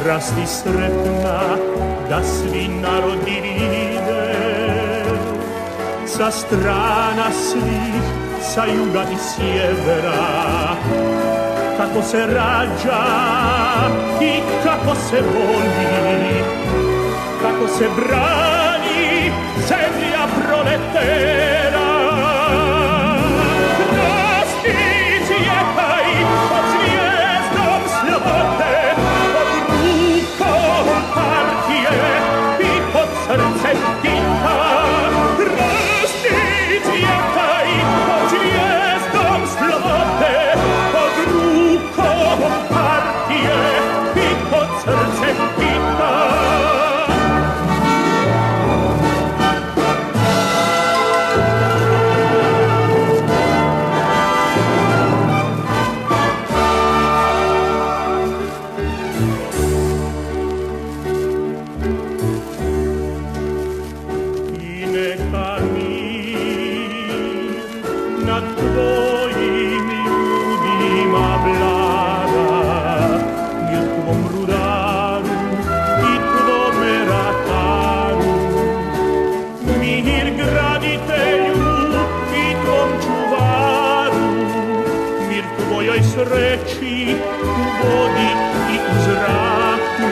Rasti sretna da svi narodi vide, sa strana svih, sa juga i sjevera, kako se rađa i kako se voli, kako se brani zemlja proletera. Rasti cvjetaj pod zvijezdom slobode, partije i pod srcem Tita. Rasti cvjetaj pod zvijezdom slobode, pod rukom partije i pod srcem Tita. Sreći u vodi i u zraku,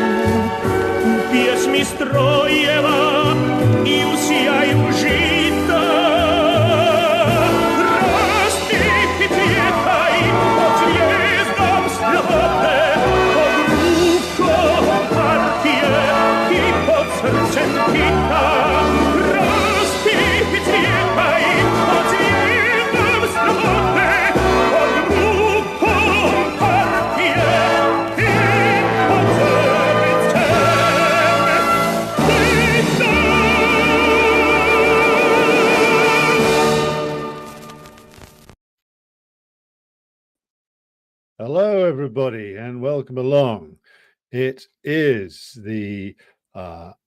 u pjesmi strojeva i u sjaju žita. Rasti i cvjetaj pod zvijezdom slobode, pod rukom partije i pod srcem Tita. Rasti i cvjetaj pod zvijezdom slobode, Hello, everybody, and welcome along. It is the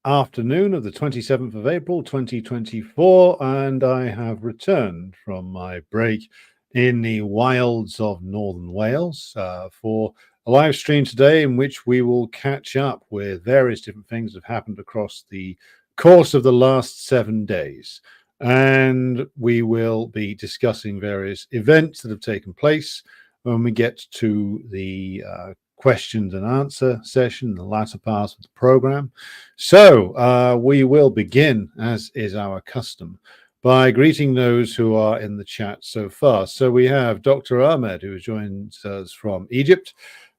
afternoon of the 27th of April, 2024, and I have returned from my break in the wilds of northern Wales for a live stream today in which we will catch up with various different things that have happened across the course of the last 7 days. And we will be discussing various events that have taken place when we get to the questions and answer session, the latter part of the program. So we will begin, as is our custom, by greeting those who are in the chat so far. So we have Dr. Ahmed, who joins us from Egypt.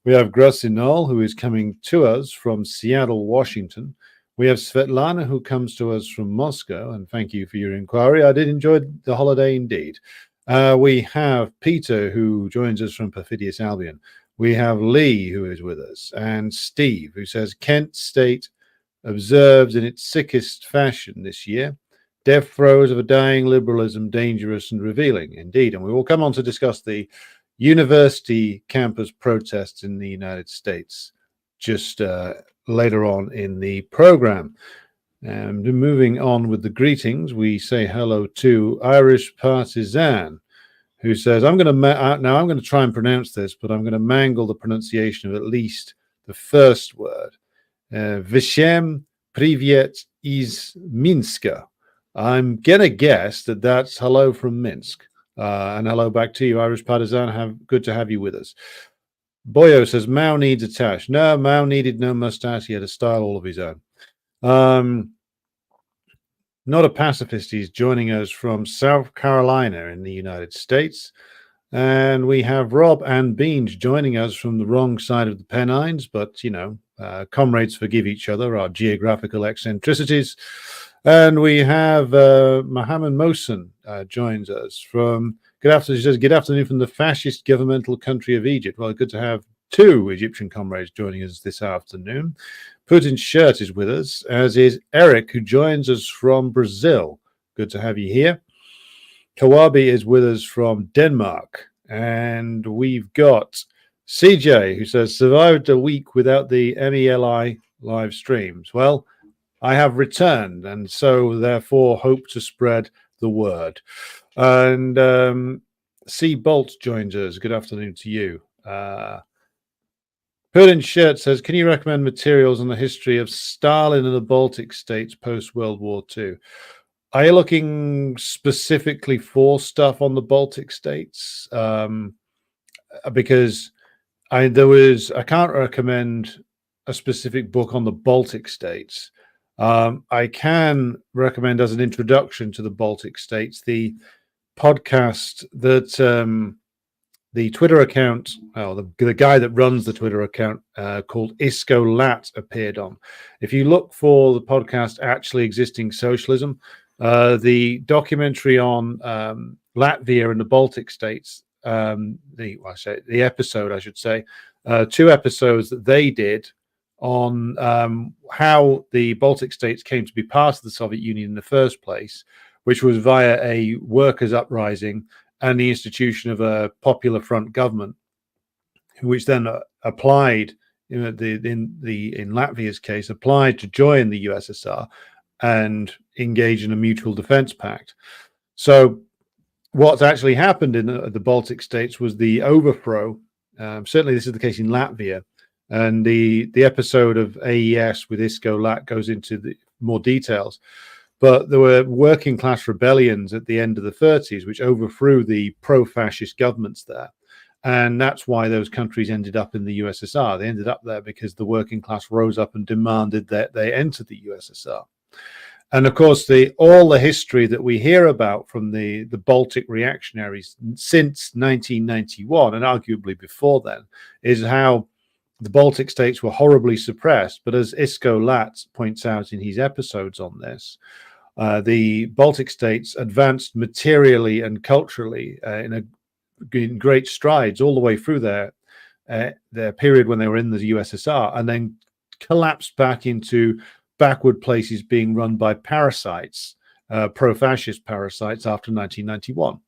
We have Gracinol, who is coming to us from Seattle, Washington. We have Svetlana, who comes to us from Moscow, and thank you for your inquiry. I did enjoy the holiday indeed. We have Peter, who joins us from Perfidious Albion. We have Lee, who is with us, and Steve, who says Kent State observes in its sickest fashion this year. Death throes of a dying liberalism, dangerous and revealing. Indeed, and we will come on to discuss the university campus protests in the United States just later on in the program. And moving on with the greetings, we say hello to Irish Partisan, who says, I'm going to try and pronounce this, but I'm going to mangle the pronunciation of at least the first word. Vishem Privyet iz Minska. I'm going to guess that that's hello from Minsk. And hello back to you, Irish Partisan. Good to have you with us. Boyo says, Mao needs a tash. No, Mao needed no mustache. He had a style all of his own. Not a pacifist. He's joining us from South Carolina in the United States. And we have Rob and Beans joining us from the wrong side of the Pennines, but, comrades forgive each other, our geographical eccentricities. And we have Mohammed Mohsen joins us from, good afternoon, he says, good afternoon from the fascist governmental country of Egypt. Well, good to have two Egyptian comrades joining us this afternoon. Putin's shirt is with us, as is Eric, who joins us from Brazil. Good to have you here. Kawabi is with us from Denmark. And we've got CJ, who says, survived a week without the MELI live streams. Well, I have returned, and so therefore hope to spread the word. And C. Bolt joins us. Good afternoon to you. Putin's shirt says, can you recommend materials on the history of Stalin and the Baltic states post-World War II? Are you looking specifically for stuff on the Baltic states? Because I can't recommend a specific book on the Baltic states. I can recommend, as an introduction to the Baltic states, the podcast that the Twitter account, the guy that runs the Twitter account called Isco Lat appeared on. If you look for the podcast Actually Existing Socialism, the documentary on Latvia and the Baltic states, the episode, I should say, 2 episodes that they did on how the Baltic states came to be part of the Soviet Union in the first place, which was via a workers' uprising and the institution of a popular front government, which then applied, in Latvia's case, applied to join the USSR and engage in a mutual defense pact. So what's actually happened in the Baltic states was the overthrow. Certainly this is the case in Latvia. And the episode of AES with Isco Lat goes into the more details. But there were working class rebellions at the end of the 30s, which overthrew the pro-fascist governments there. And that's why those countries ended up in the USSR. They ended up there because the working class rose up and demanded that they enter the USSR. And of course, all the history that we hear about from the Baltic reactionaries since 1991, and arguably before then, is how the Baltic states were horribly suppressed. But as Isco Lat points out in his episodes on this, the Baltic states advanced materially and culturally in great strides all the way through their period when they were in the USSR, and then collapsed back into backward places being run by parasites, pro-fascist parasites after 1991.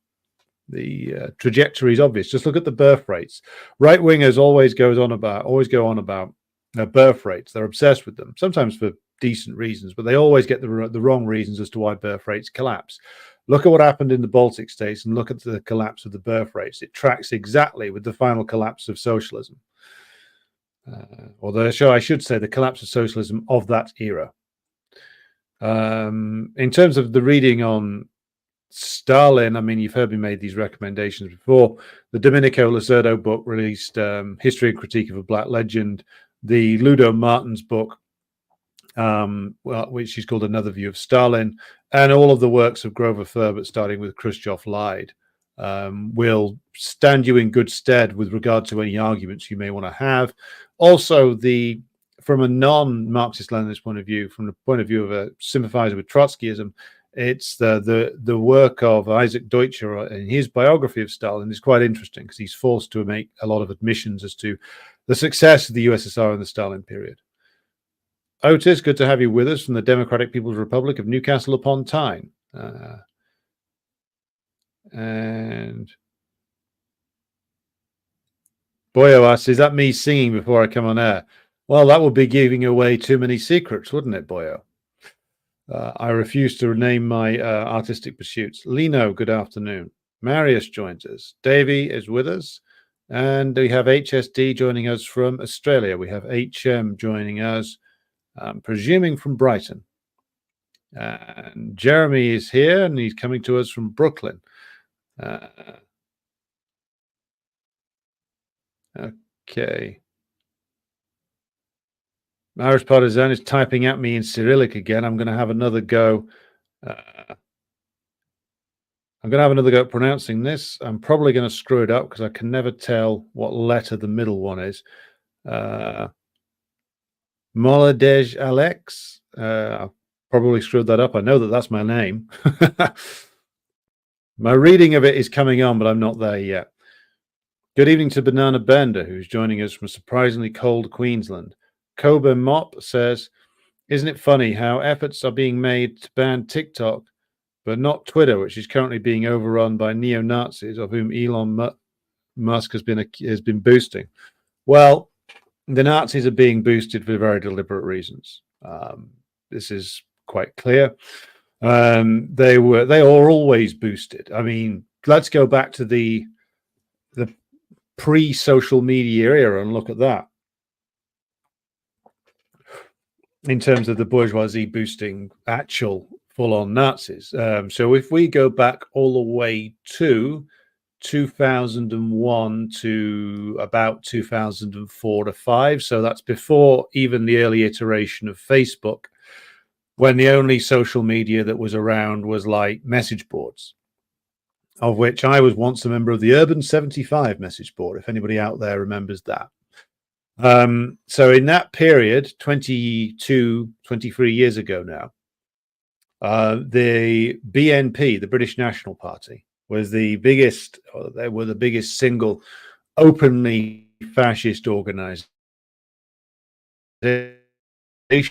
The trajectory is obvious. Just look at the birth rates. Right wingers always go on about birth rates. They're obsessed with them, sometimes for decent reasons, but they always get the wrong reasons as to why birth rates collapse. Look at what happened in the Baltic states and look at the collapse of the birth rates. It tracks exactly with the final collapse of socialism. Although I should say the collapse of socialism of that era. In terms of the reading on Stalin, I mean, you've heard me make these recommendations before. The Domenico Lacerdo book released History and Critique of a Black Legend. The Ludo Martins book, which is called Another View of Stalin, and all of the works of Grover Thurber, starting with Khrushchev Lied, will stand you in good stead with regard to any arguments you may want to have. Also, from a non-Marxist-Leninist point of view, from the point of view of a sympathizer with Trotskyism, It's the work of Isaac Deutscher in his biography of Stalin is quite interesting because he's forced to make a lot of admissions as to the success of the USSR in the Stalin period. Otis, good to have you with us from the Democratic People's Republic of Newcastle upon Tyne. And Boyo asks, is that me singing before I come on air? Well, that would be giving away too many secrets, wouldn't it, Boyo? I refuse to name my artistic pursuits. Lino, good afternoon. Marius joins us. Davey is with us. And we have HSD joining us from Australia. We have HM joining us, presuming from Brighton. And Jeremy is here, and he's coming to us from Brooklyn. Okay. Marius Partisan is typing at me in Cyrillic again. I'm going to have another go. I'm going to have another go at pronouncing this. I'm probably going to screw it up because I can never tell what letter the middle one is. Moladej Alex. I've probably screwed that up. I know that that's my name. My reading of it is coming on, but I'm not there yet. Good evening to Banana Bender, who's joining us from surprisingly cold Queensland. Kobe Mop says, isn't it funny how efforts are being made to ban TikTok, but not Twitter, which is currently being overrun by neo-Nazis, of whom Elon Musk has been boosting? Well, the Nazis are being boosted for very deliberate reasons. This is quite clear. They are always boosted. I mean, let's go back to the pre-social media era and look at that. In terms of the bourgeoisie boosting actual full-on Nazis. So if we go back all the way to 2001 to about 2004 to 5, so that's before even the early iteration of Facebook, when the only social media that was around was like message boards, of which I was once a member of the Urban 75 message board, if anybody out there remembers that. So in that period, 23 years ago now, the BNP, the British National Party, was the biggest, or they were the biggest single openly fascist organization. This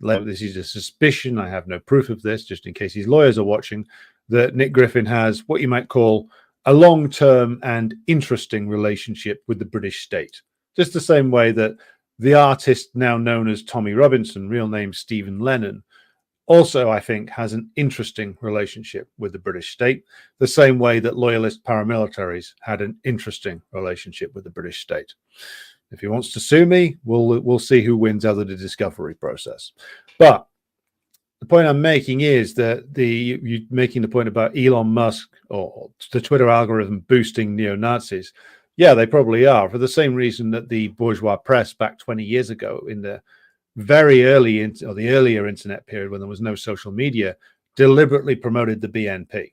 is a suspicion. I have no proof of this, just in case his lawyers are watching, that Nick Griffin has what you might call a long-term and interesting relationship with the British state. Just the same way that the artist now known as Tommy Robinson, real name Stephen Lennon, also, I think, has an interesting relationship with the British state, the same way that loyalist paramilitaries had an interesting relationship with the British state. If he wants to sue me, we'll see who wins out of the discovery process. But the point I'm making is that you're making the point about Elon Musk or the Twitter algorithm boosting neo-Nazis. Yeah, they probably are, for the same reason that the bourgeois press back 20 years ago, in the very early or the earlier internet period when there was no social media, deliberately promoted the BNP.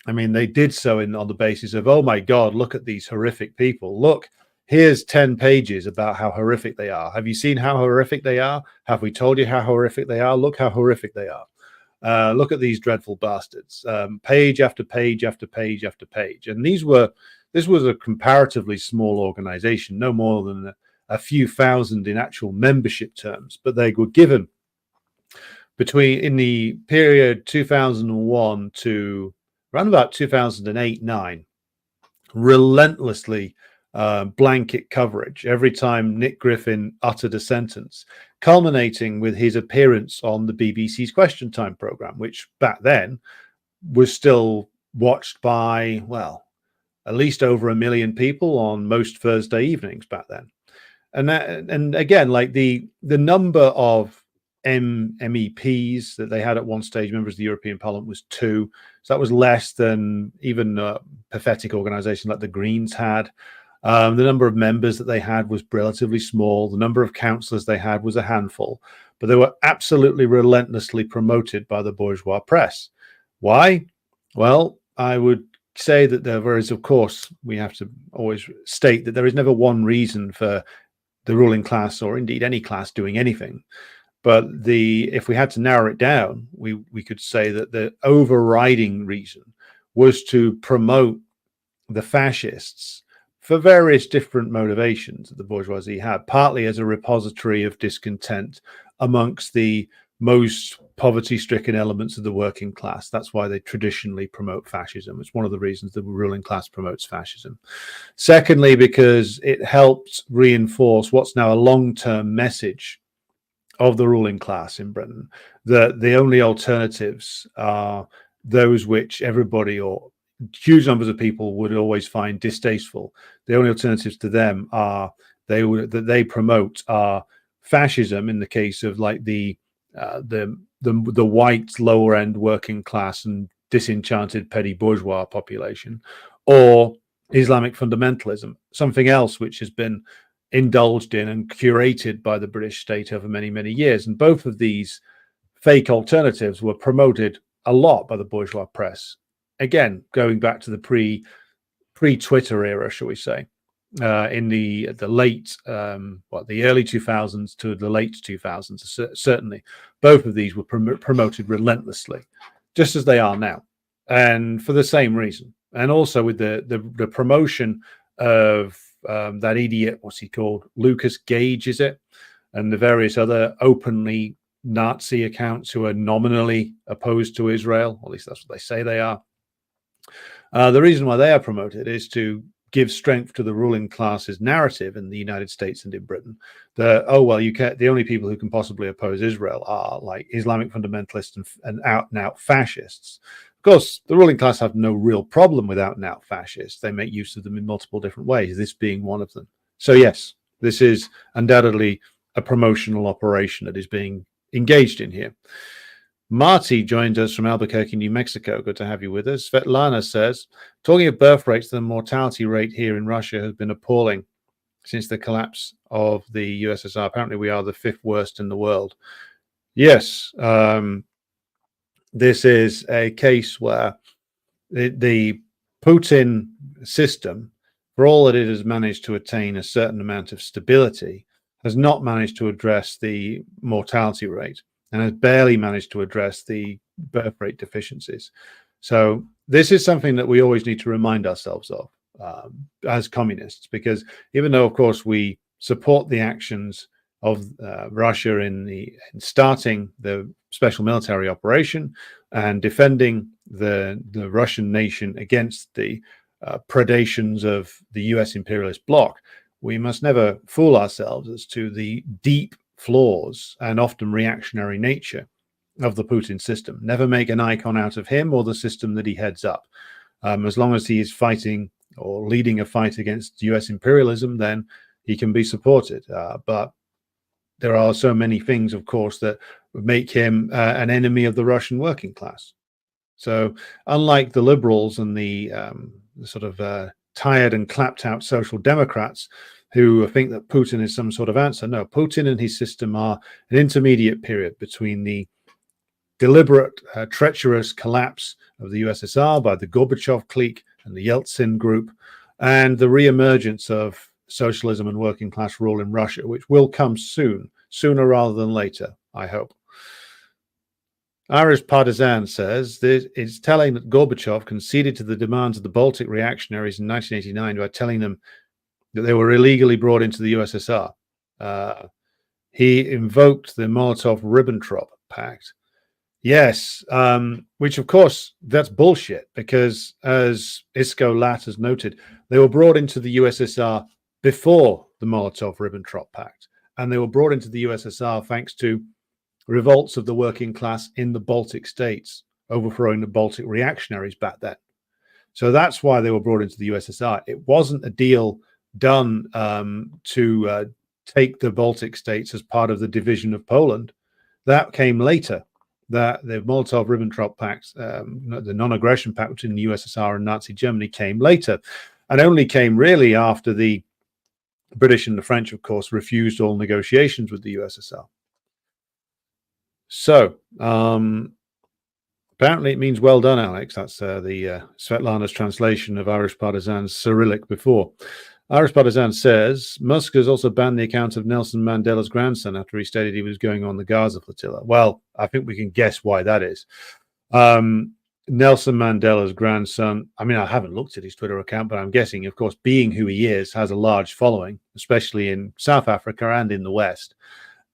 I mean, they did so on the basis of, oh my God, look at these horrific people. Look, here's 10 pages about how horrific they are. Have you seen how horrific they are? Have we told you how horrific they are? Look how horrific they are. Look at these dreadful bastards. Page after page after page after page. And this was a comparatively small organization, no more than a few thousand in actual membership terms, but they were given in the period 2001 to around about 2008-9, relentlessly blanket coverage every time Nick Griffin uttered a sentence, culminating with his appearance on the BBC's Question Time program, which back then was still watched by, well, at least over 1 million people on most Thursday evenings back then. And again, like the number of MEPs that they had at one stage, members of the European Parliament, was 2. So that was less than even a pathetic organization like the Greens had. The number of members that they had was relatively small. The number of councillors they had was a handful, but they were absolutely relentlessly promoted by the bourgeois press. Why? Well, I would say that there is, of course, we have to always state that there is never one reason for the ruling class, or indeed any class, doing anything. But if we had to narrow it down, we could say that the overriding reason was to promote the fascists for various different motivations that the bourgeoisie had, partly as a repository of discontent amongst the most poverty-stricken elements of the working class. That's why they traditionally promote fascism. It's one of the reasons the ruling class promotes fascism. Secondly, because it helps reinforce what's now a long-term message of the ruling class in Britain, that the only alternatives are those which everybody or huge numbers of people would always find distasteful. The only alternatives to them are that they promote are fascism, in the case of like the white lower end working class and disenchanted petty bourgeois population, or Islamic fundamentalism, something else which has been indulged in and curated by the British state over many, many years. And both of these fake alternatives were promoted a lot by the bourgeois press. Again, going back to the pre-Twitter era, shall we say, in the late, the early 2000s to the late 2000s, certainly, both of these were promoted relentlessly, just as they are now, and for the same reason. And also with the promotion of that idiot, what's he called, Lucas Gage, is it, and the various other openly Nazi accounts who are nominally opposed to Israel, or at least that's what they say they are. The reason why they are promoted is to give strength to the ruling class's narrative in the United States and in Britain that, oh, well, the only people who can possibly oppose Israel are like Islamic fundamentalists and out and out fascists. Of course, the ruling class have no real problem with out and out fascists. They make use of them in multiple different ways, this being one of them. So yes, this is undoubtedly a promotional operation that is being engaged in here. Marty joined us from Albuquerque, New Mexico. Good to have you with us. Svetlana says, talking of birth rates, the mortality rate here in Russia has been appalling since the collapse of the USSR. Apparently, we are the 5th worst in the world. Yes, this is a case where the Putin system, for all that it has managed to attain a certain amount of stability, has not managed to address the mortality rate, and has barely managed to address the birth rate deficiencies. So this is something that we always need to remind ourselves of as communists, because even though, of course, we support the actions of Russia in starting the special military operation and defending the Russian nation against the predations of the US imperialist bloc, we must never fool ourselves as to the deep flaws and often reactionary nature of the Putin system. Never make an icon out of him or the system that he heads up. As long as he is fighting or leading a fight against US imperialism, then he can be supported. But there are so many things, of course, that would make him an enemy of the Russian working class. So unlike the liberals and the sort of tired and clapped out social democrats who think that Putin is some sort of answer, no, Putin and his system are an intermediate period between the deliberate, treacherous collapse of the USSR by the Gorbachev clique and the Yeltsin group, and the re-emergence of socialism and working class rule in Russia, which will come soon, sooner rather than later, I hope. Irish Partisan says it's telling that Gorbachev conceded to the demands of the Baltic reactionaries in 1989 by telling them that they were illegally brought into the USSR. He invoked the Molotov-Ribbentrop Pact. Yes, which of course, that's bullshit, because as Isco Lat has noted, they were brought into the USSR before the Molotov-Ribbentrop Pact, and they were brought into the USSR thanks to revolts of the working class in the Baltic states, overthrowing the Baltic reactionaries back then. So that's why they were brought into the USSR. It wasn't a deal done to take the Baltic states as part of the division of Poland. That came later. That the Molotov-Ribbentrop Pact, the non-aggression pact between the USSR and Nazi Germany, came later, and only came really after the British and the French, of course, refused all negotiations with the USSR. So apparently it means well done, Alex. That's the Svetlana's translation of Irish Partisan's Cyrillic before. Irish Partisan says Musk has also banned the account of Nelson Mandela's grandson after he stated he was going on the Gaza flotilla. Well, I think we can guess why that is. Nelson Mandela's grandson, I mean, I haven't looked at his Twitter account, but I'm guessing, of course, being who he is, has a large following, especially in South Africa and in the West.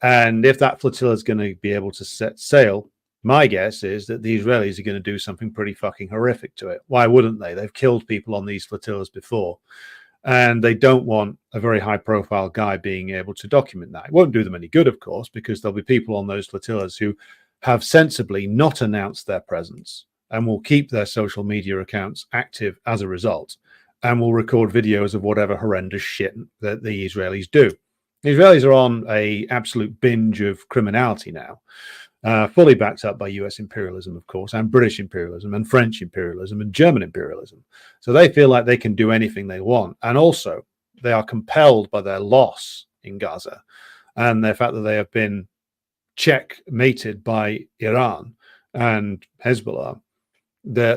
And if that flotilla is going to be able to set sail, my guess is that the Israelis are going to do something pretty fucking horrific to it. Why wouldn't they? They've killed people on these flotillas before. And they don't want a very high profile guy being able to document that. It won't do them any good, of course, because there'll be people on those flotillas who have sensibly not announced their presence and will keep their social media accounts active as a result, and will record videos of whatever horrendous shit that the Israelis do. The Israelis are on an absolute binge of criminality now, fully backed up by US imperialism, of course, and British imperialism and French imperialism and German imperialism. So they feel like they can do anything they want. And also, they are compelled by their loss in Gaza and the fact that they have been checkmated by Iran and Hezbollah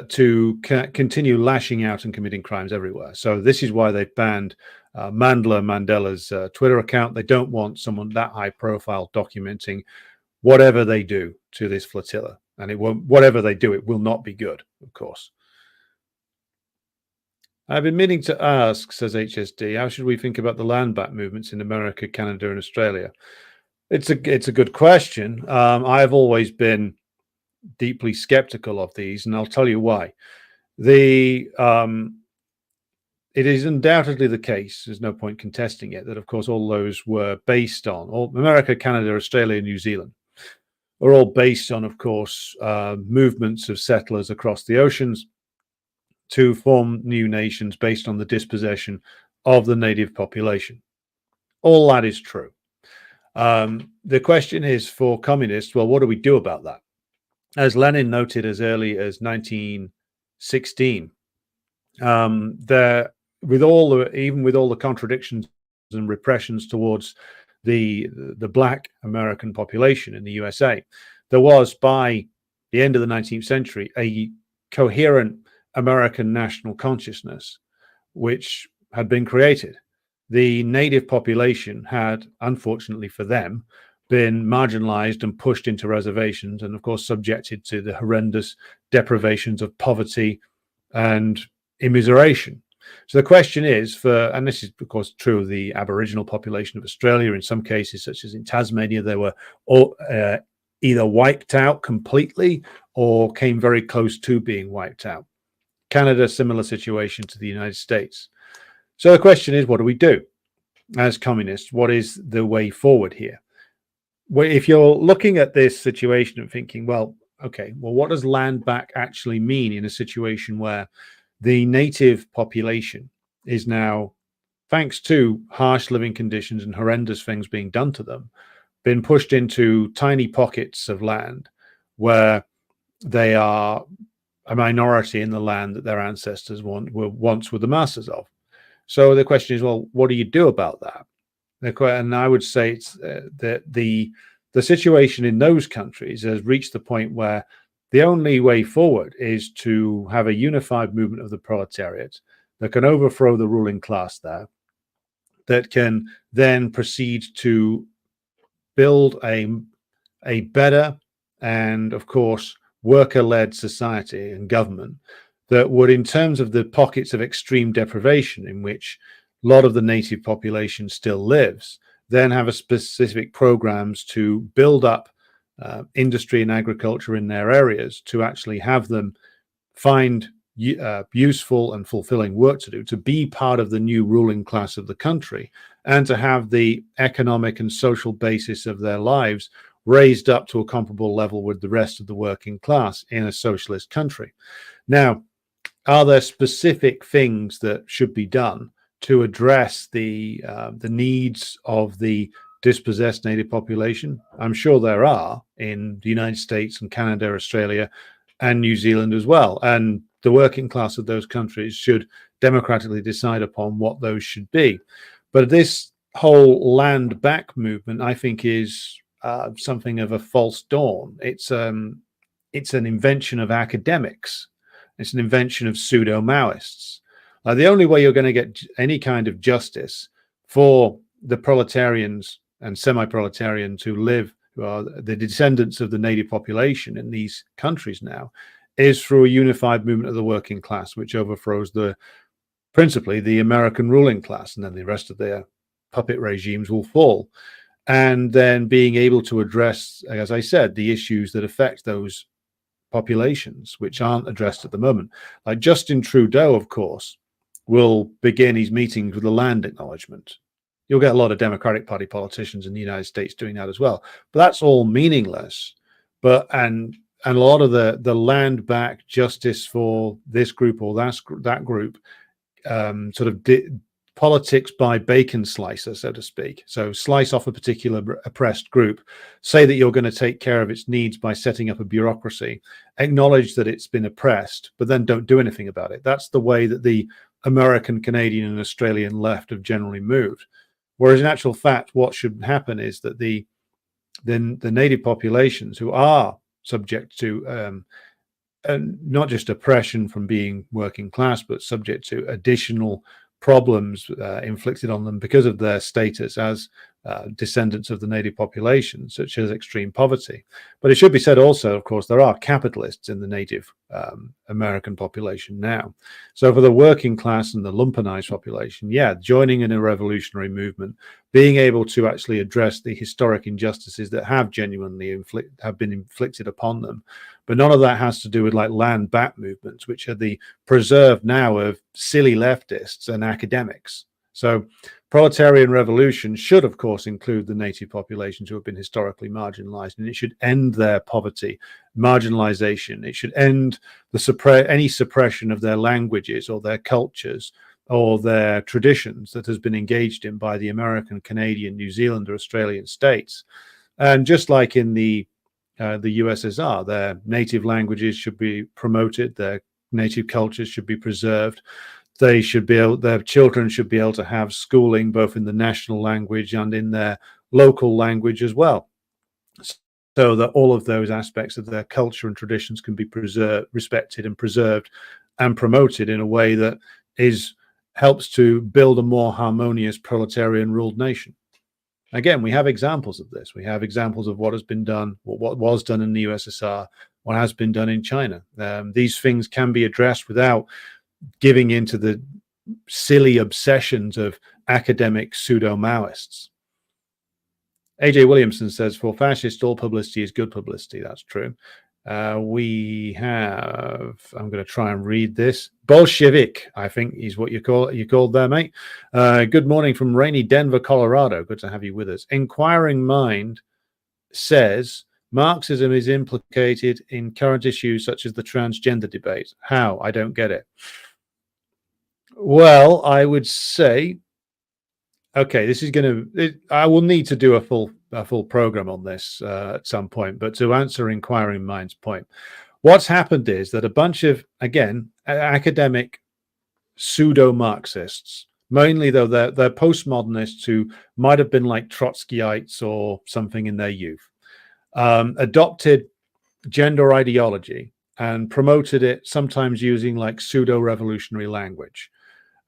to continue lashing out and committing crimes everywhere. So this is why they've banned Mandela's Twitter account. They don't want someone that high profile documenting whatever they do to this flotilla, and it won't. Whatever they do, it will not be good, of course. I've been meaning to ask, says HSD, how should we think about the Landback movements in America, Canada, and Australia? It's a good question. I've always been deeply skeptical of these, and I'll tell you why. It is undoubtedly the case, there's no point contesting it, that of course all those were based on, all America, Canada, Australia, New Zealand are all based on, of course, movements of settlers across the oceans to form new nations based on the dispossession of the native population. All that is true. The question is for communists, well, what do we do about that? As Lenin noted as early as 1916, even with all the contradictions and repressions towards the black American population in the USA, there was, by the end of the 19th century, a coherent American national consciousness which had been created. The native population had, unfortunately for them, been marginalized and pushed into reservations, and of course subjected to the horrendous deprivations of poverty and immiseration. So the question is, and this is of course true of the Aboriginal population of Australia, in some cases, such as in Tasmania, they were either wiped out completely or came very close to being wiped out. Canada, similar situation to the United States. So the question is, what do we do as communists? What is the way forward here? Well, if you're looking at this situation and thinking, well, okay, well, what does land back actually mean in a situation where the native population is now, thanks to harsh living conditions and horrendous things being done to them, been pushed into tiny pockets of land where they are a minority in the land that their ancestors once were the masters of. So the question is, well, what do you do about that? And I would say it's that the situation in those countries has reached the point where the only way forward is to have a unified movement of the proletariat that can overthrow the ruling class there, that can then proceed to build a better and, of course, worker-led society and government that would, in terms of the pockets of extreme deprivation in which a lot of the native population still lives, then have a specific programs to build up industry and agriculture in their areas, to actually have them find useful and fulfilling work to do, to be part of the new ruling class of the country, and to have the economic and social basis of their lives raised up to a comparable level with the rest of the working class in a socialist country. Now, are there specific things that should be done to address the needs of the dispossessed native population? I'm sure there are in the United States and Canada, Australia, and New Zealand as well. And the working class of those countries should democratically decide upon what those should be. But this whole land back movement, I think, is something of a false dawn. It's an invention of academics. It's an invention of pseudo-Maoists. The only way you're going to get any kind of justice for the proletarians and semi-proletarians who live, who are the descendants of the native population in these countries now, is through a unified movement of the working class, which overthrows principally the American ruling class, and then the rest of their puppet regimes will fall. And then being able to address, as I said, the issues that affect those populations, which aren't addressed at the moment. Like Justin Trudeau, of course, will begin his meetings with a land acknowledgement. You'll get a lot of Democratic Party politicians in the United States doing that as well. But that's all meaningless. And a lot of the land back justice for this group or that group sort of politics by bacon slicer, so to speak. So slice off a particular oppressed group, say that you're going to take care of its needs by setting up a bureaucracy, acknowledge that it's been oppressed, but then don't do anything about it. That's the way that the American, Canadian, and Australian left have generally moved. Whereas in actual fact, what should happen is that the native populations who are subject to not just oppression from being working class, but subject to additional problems inflicted on them because of their status as descendants of the native population, such as extreme poverty. But it should be said also, of course, there are capitalists in the native American population now. So for the working class and the lumpenized population, yeah, joining in a revolutionary movement, being able to actually address the historic injustices that have genuinely been inflicted upon them. But none of that has to do with like land back movements, which are the preserve now of silly leftists and academics. So proletarian revolution should, of course, include the native populations who have been historically marginalized, and it should end their poverty, marginalization. It should end any suppression of their languages or their cultures or their traditions that has been engaged in by the American, Canadian, New Zealand, or Australian states. And just like in the USSR, their native languages should be promoted, their native cultures should be preserved. Their children should be able to have schooling both in the national language and in their local language as well, so that all of those aspects of their culture and traditions can be respected and preserved and promoted in a way that helps to build a more harmonious proletarian ruled nation. Again, we have examples of this. We have examples of what has been done, what was done in the USSR, what has been done in China. These things can be addressed without giving into the silly obsessions of academic pseudo-Maoists. AJ Williamson says, for fascists, all publicity is good publicity. That's true. We have, I'm going to try and read this. Bolshevik, I think is what you called there, mate. Good morning from rainy Denver, Colorado. Good to have you with us. Inquiring Mind says, Marxism is implicated in current issues such as the transgender debate. How? I don't get it. Well, I would say, okay, this is going to, I will need to do a full program on this at some point, but to answer Inquiring Mind's point, what's happened is that a bunch of, again, academic pseudo-Marxists, mainly though they're postmodernists who might have been like Trotskyites or something in their youth, adopted gender ideology and promoted it, sometimes using like pseudo-revolutionary language.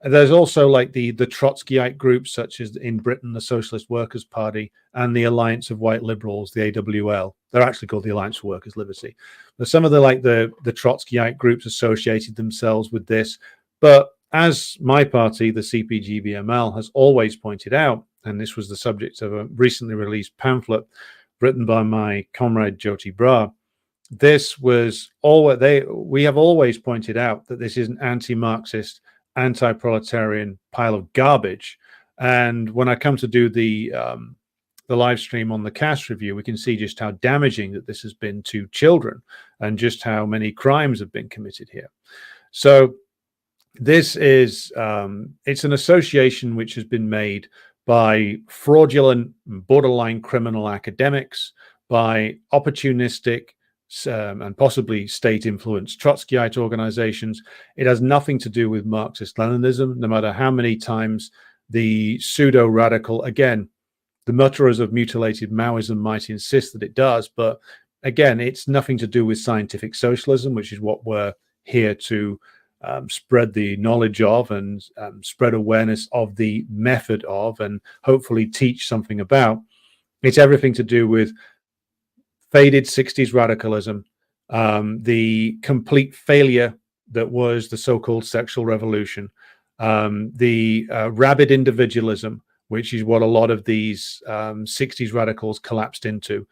There's also like the Trotskyite groups, such as in Britain, the Socialist Workers' Party and the Alliance of White Liberals, the AWL. They're actually called the Alliance for Workers' Liberty. But some of the Trotskyite groups associated themselves with this. But as my party, the CPG-BML, has always pointed out, and this was the subject of a recently released pamphlet written by my comrade Jyoti Brar, we have always pointed out that this is an anti-Marxist, anti-proletarian pile of garbage. And when I come to do the live stream on the cast review, we can see just how damaging that this has been to children and just how many crimes have been committed here. So this is it's an association which has been made by fraudulent, borderline criminal academics, by opportunistic and possibly state-influenced Trotskyite organizations. It has nothing to do with Marxist-Leninism, no matter how many times the pseudo-radical, again, the mutterers of mutilated Maoism might insist that it does, but again, it's nothing to do with scientific socialism, which is what we're here to spread the knowledge of and spread awareness of the method of, and hopefully teach something about. It's everything to do with faded 60s radicalism, the complete failure that was the so-called sexual revolution, the rabid individualism, which is what a lot of these 60s radicals collapsed into,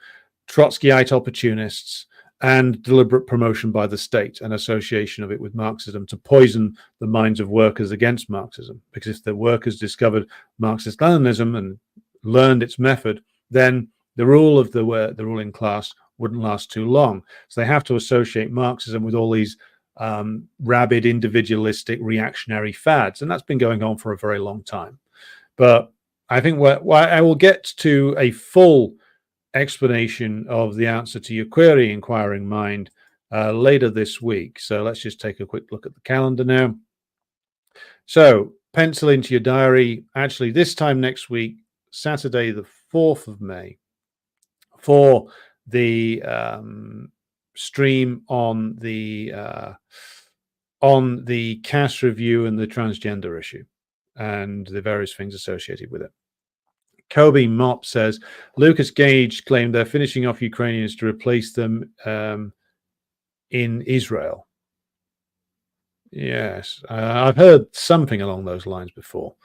Trotskyite opportunists, and deliberate promotion by the state and association of it with Marxism to poison the minds of workers against Marxism. Because if the workers discovered Marxist-Leninism and learned its method, then the rule of the ruling class wouldn't last too long. So they have to associate Marxism with all these rabid, individualistic, reactionary fads. And that's been going on for a very long time. But I think I will get to a full explanation of the answer to your query, inquiring mind, later this week. So let's just take a quick look at the calendar now. So pencil into your diary, actually this time next week, Saturday the 4th of May, for the stream on the caste review and the transgender issue and the various things associated with it. Kobe Mop says, Lucas Gage claimed they're finishing off Ukrainians to replace them in Israel. Yes, I've heard something along those lines before.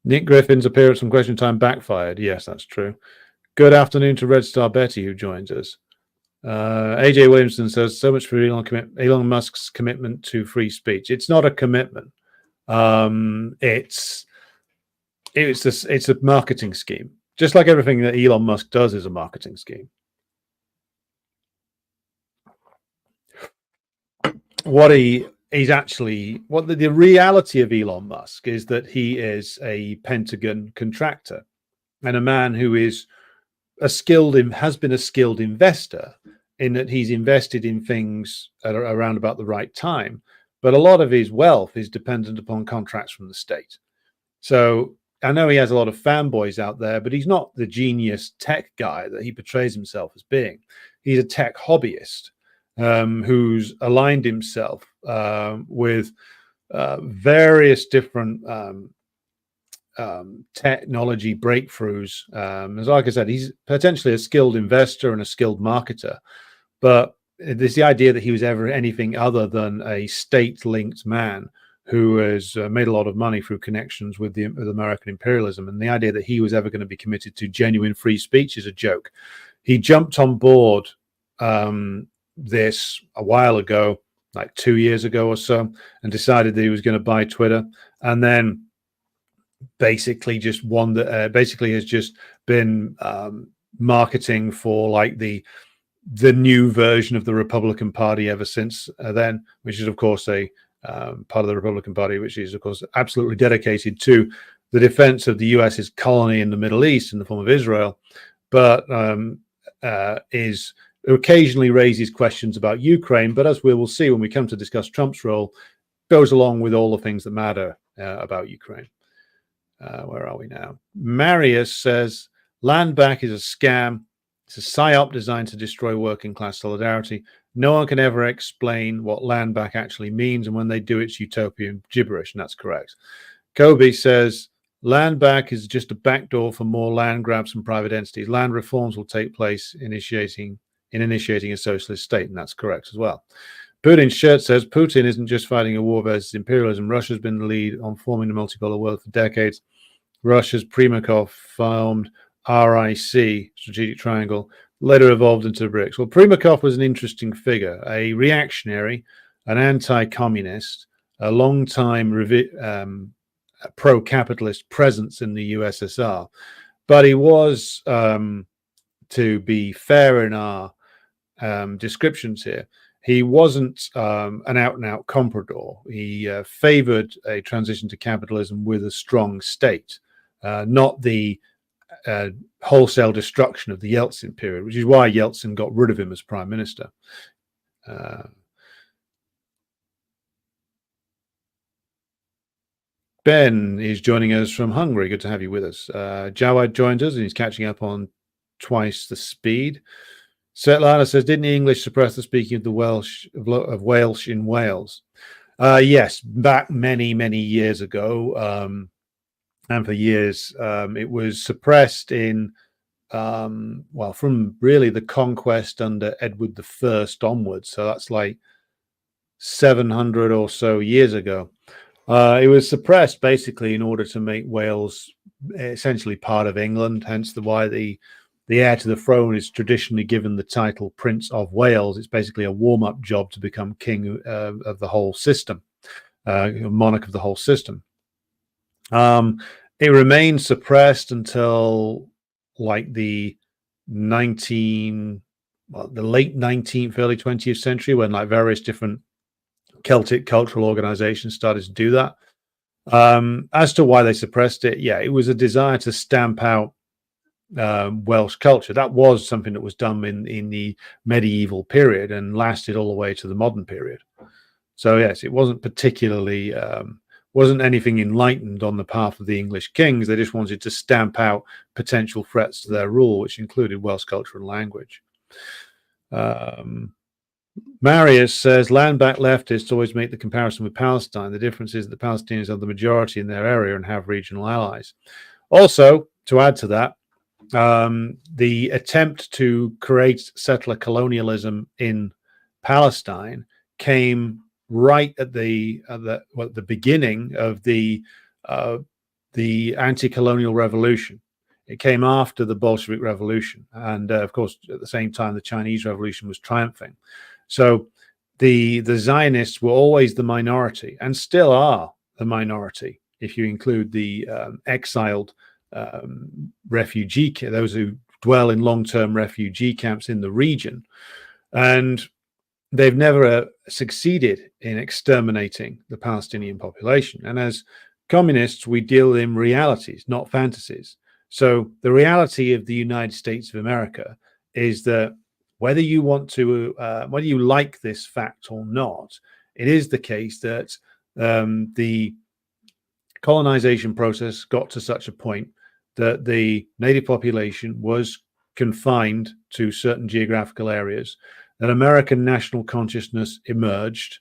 Nick Griffin's appearance on Question Time backfired. Yes, that's true. Good afternoon to Red Star Betty, who joins us. AJ Williamson says, so much for Elon Musk's commitment to free speech. It's not a commitment. It's a marketing scheme. Just like everything that Elon Musk does is a marketing scheme. The reality of Elon Musk is that he is a Pentagon contractor and a man who is has been a skilled investor, in that he's invested in things at around about the right time. But a lot of his wealth is dependent upon contracts from the state. So I know he has a lot of fanboys out there, but he's not the genius tech guy that he portrays himself as being. He's a tech hobbyist who's aligned himself with various different technology breakthroughs. As like I said, he's potentially a skilled investor and a skilled marketer, but there's the idea that he was ever anything other than a state-linked man who has made a lot of money through connections with American imperialism, and the idea that he was ever going to be committed to genuine free speech is a joke. He jumped on board this a while ago, like 2 years ago or so, and decided that he was going to buy Twitter, and then basically just has just been marketing for like the new version of the Republican Party ever since then, which is of course a part of the Republican Party, which is of course absolutely dedicated to the defense of the US's colony in the Middle East in the form of Israel, but is occasionally raises questions about Ukraine. But as we will see when we come to discuss Trump's role, goes along with all the things that matter about Ukraine. Where are we now? Marius says, Landback is a scam. It's a psyop designed to destroy working class solidarity. No one can ever explain what Landback actually means, and when they do, it's utopian gibberish, and that's correct. Kobe says, Landback is just a backdoor for more land grabs from private entities. Land reforms will take place initiating a socialist state, and that's correct as well. Putin's shirt says, Putin isn't just fighting a war versus imperialism. Russia's been the lead on forming the multipolar world for decades. Russia's Primakov formed RIC, Strategic Triangle, later evolved into the BRICS. Well, Primakov was an interesting figure, a reactionary, an anti-communist, a long-time pro-capitalist presence in the USSR. But he was, to be fair in our descriptions here, he wasn't an out-and-out comprador. He favored a transition to capitalism with a strong state, not the wholesale destruction of the Yeltsin period, which is why Yeltsin got rid of him as prime minister. Ben is joining us from Hungary. Good to have you with us. Jawad joined us, and he's catching up on twice the speed. Svetlana says, didn't the English suppress the speaking of the Welsh in Wales? Yes, back many years ago, and for years it was suppressed in from really the conquest under Edward I onwards. So that's like 700 or so years ago. It was suppressed basically in order to make Wales essentially part of England, hence why the heir to the throne is traditionally given the title Prince of Wales. It's basically a warm-up job to become king of the whole system, monarch of the whole system. It remained suppressed until like the late 19th, early 20th century, when like various different Celtic cultural organizations started to do that. As to why they suppressed it, yeah, it was a desire to stamp out Welsh culture. That was something that was done in the medieval period and lasted all the way to the modern period. So yes, it wasn't particularly wasn't anything enlightened on the part of the English kings. They just wanted to stamp out potential threats to their rule, which included Welsh culture and language. Marius says, Landback leftists always make the comparison with Palestine. The difference is that the Palestinians are the majority in their area and have regional allies. Also, to add to that, the attempt to create settler colonialism in Palestine came right at the beginning of the anti-colonial revolution. It came after the Bolshevik Revolution, and of course, at the same time, the Chinese Revolution was triumphing. So the Zionists were always the minority, and still are the minority, if you include the exiled refugee, those who dwell in long-term refugee camps in the region. And they've never succeeded in exterminating the Palestinian population. And as communists, we deal in realities, not fantasies. So the reality of the United States of America is that whether you want to, whether you like this fact or not, it is the case that the colonization process got to such a point that the native population was confined to certain geographical areas, that American national consciousness emerged,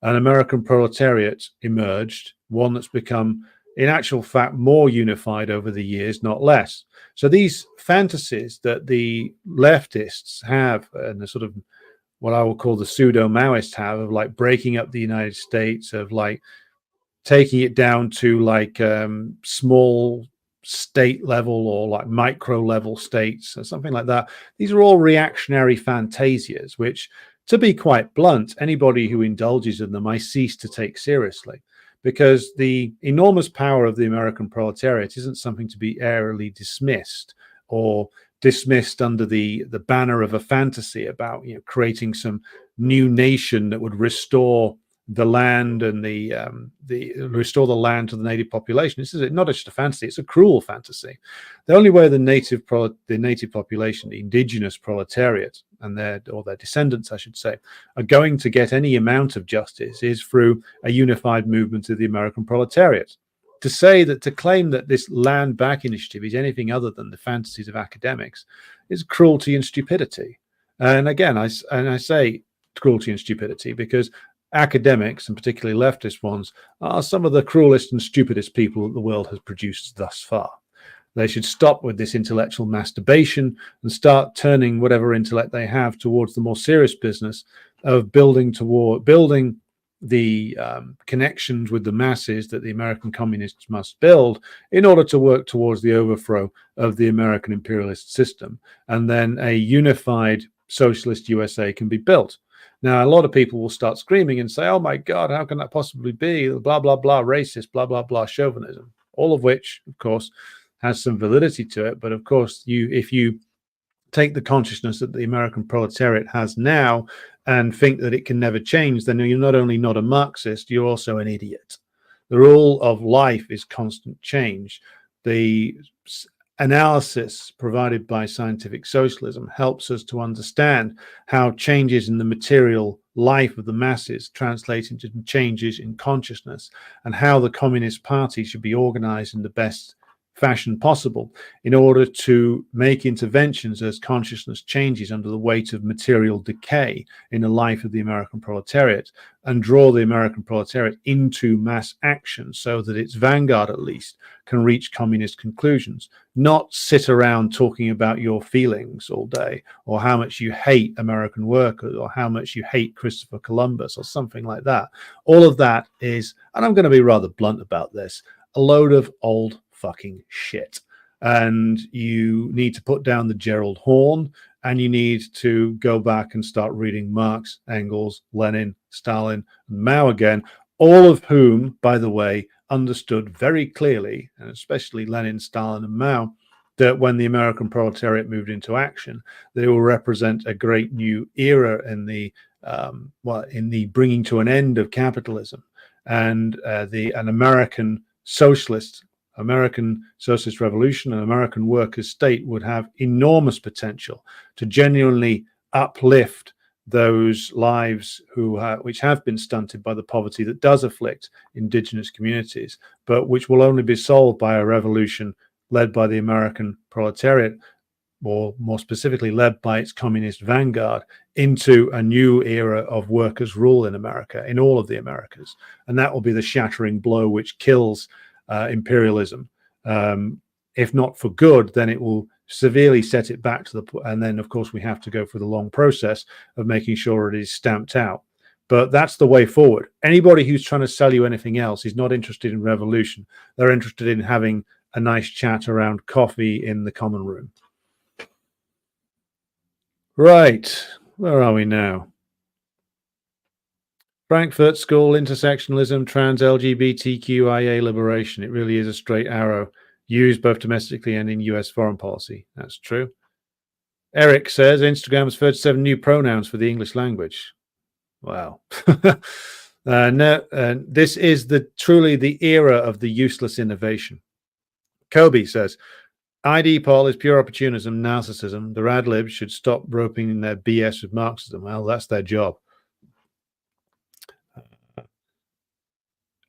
an American proletariat emerged, one that's become, in actual fact, more unified over the years, not less. So these fantasies that the leftists have, and the sort of what I will call the pseudo-Maoists have, of like breaking up the United States, of like taking it down to like small state level or like micro level states or something like that. These are all reactionary fantasias, which, to be quite blunt, anybody who indulges in them, I cease to take seriously, because the enormous power of the American proletariat isn't something to be airily dismissed or dismissed under the banner of a fantasy about, you know, creating some new nation that would restore the land and restore the land to the native population. This is not just a fantasy; it's a cruel fantasy. The only way the native population, the indigenous proletariat, and their descendants, I should say, are going to get any amount of justice is through a unified movement of the American proletariat. To claim that this land back initiative is anything other than the fantasies of academics is cruelty and stupidity. And again, I say cruelty and stupidity because academics, and particularly leftist ones, are some of the cruelest and stupidest people that the world has produced thus far. They should stop with this intellectual masturbation and start turning whatever intellect they have towards the more serious business of building the connections with the masses that the American communists must build in order to work towards the overthrow of the American imperialist system. And then a unified socialist USA can be built. Now, a lot of people will start screaming and say, oh my God, how can that possibly be? Blah, blah, blah, racist, blah, blah, blah, chauvinism. All of which, of course, has some validity to it. But of course, if you take the consciousness that the American proletariat has now and think that it can never change, then you're not only not a Marxist, you're also an idiot. The rule of life is constant change. The analysis provided by scientific socialism helps us to understand how changes in the material life of the masses translate into changes in consciousness, and how the Communist Party should be organized in the best fashion possible in order to make interventions as consciousness changes under the weight of material decay in the life of the American proletariat, and draw the American proletariat into mass action so that its vanguard at least can reach communist conclusions, not sit around talking about your feelings all day, or how much you hate American workers, or how much you hate Christopher Columbus, or something like that. All of that is, and I'm going to be rather blunt about this, a load of old fucking shit. And you need to put down the Gerald Horne, and you need to go back and start reading Marx, Engels, Lenin, Stalin, and Mao again, all of whom, by the way, understood very clearly, and especially Lenin, Stalin, and Mao, that when the American proletariat moved into action, they will represent a great new era in the bringing to an end of capitalism, and an American socialist revolution, and American workers' state would have enormous potential to genuinely uplift those lives which have been stunted by the poverty that does afflict indigenous communities, but which will only be solved by a revolution led by the American proletariat, or more specifically led by its communist vanguard, into a new era of workers' rule in America, in all of the Americas. And that will be the shattering blow which kills imperialism. If not for good, then it will severely set it back to and then of course we have to go through the long process of making sure it is stamped out. But that's the way forward. Anybody who's trying to sell you anything else is not interested in revolution. They're interested in having a nice chat around coffee in the common room. Right, where are we now? Frankfurt School, intersectionalism, trans LGBTQIA liberation. It really is a straight arrow, used both domestically and in US foreign policy. That's true. Eric says Instagram has 37 new pronouns for the English language. Wow. This is truly the era of the useless innovation. Kobe says, ID poll is pure opportunism, narcissism. The rad libs should stop roping in their BS with Marxism. Well, that's their job.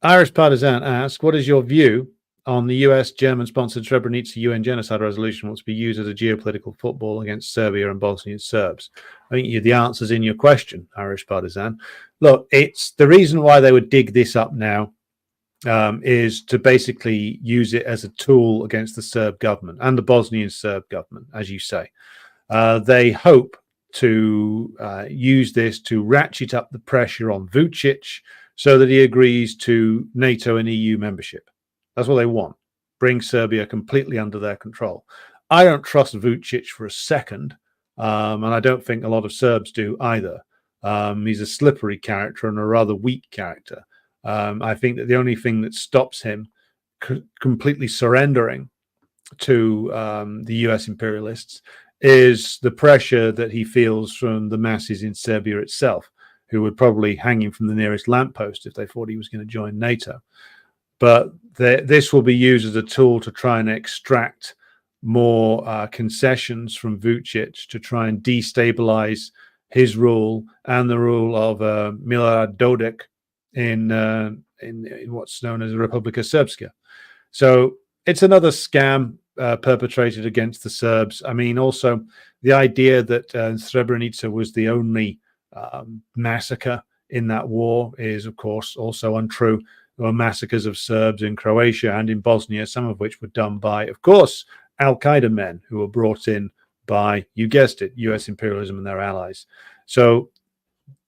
Irish Partisan asks, what is your view on the US German-sponsored Srebrenica UN genocide resolution wants to be used as a geopolitical football against Serbia and Bosnian Serbs? I think the answer's in your question, Irish Partisan. Look, it's the reason why they would dig this up now is to basically use it as a tool against the Serb government and the Bosnian Serb government, as you say. They hope to use this to ratchet up the pressure on Vučić so that he agrees to NATO and EU membership. That's what they want. Bring Serbia completely under their control. I don't trust Vučić for a second, and I don't think a lot of Serbs do either. He's a slippery character and a rather weak character. I think that the only thing that stops him completely surrendering to the US imperialists is the pressure that he feels from the masses in Serbia itself, who would probably hang him from the nearest lamppost if they thought he was going to join NATO. But this will be used as a tool to try and extract more concessions from Vučić to try and destabilize his rule and the rule of Milorad Dodik in what's known as Republika Srpska. So it's another scam perpetrated against the Serbs. I mean, also the idea that Srebrenica was the only massacre in that war is, of course, also untrue. There were massacres of Serbs in Croatia and in Bosnia, some of which were done by, of course, Al-Qaeda men who were brought in by, you guessed it, US imperialism and their allies. So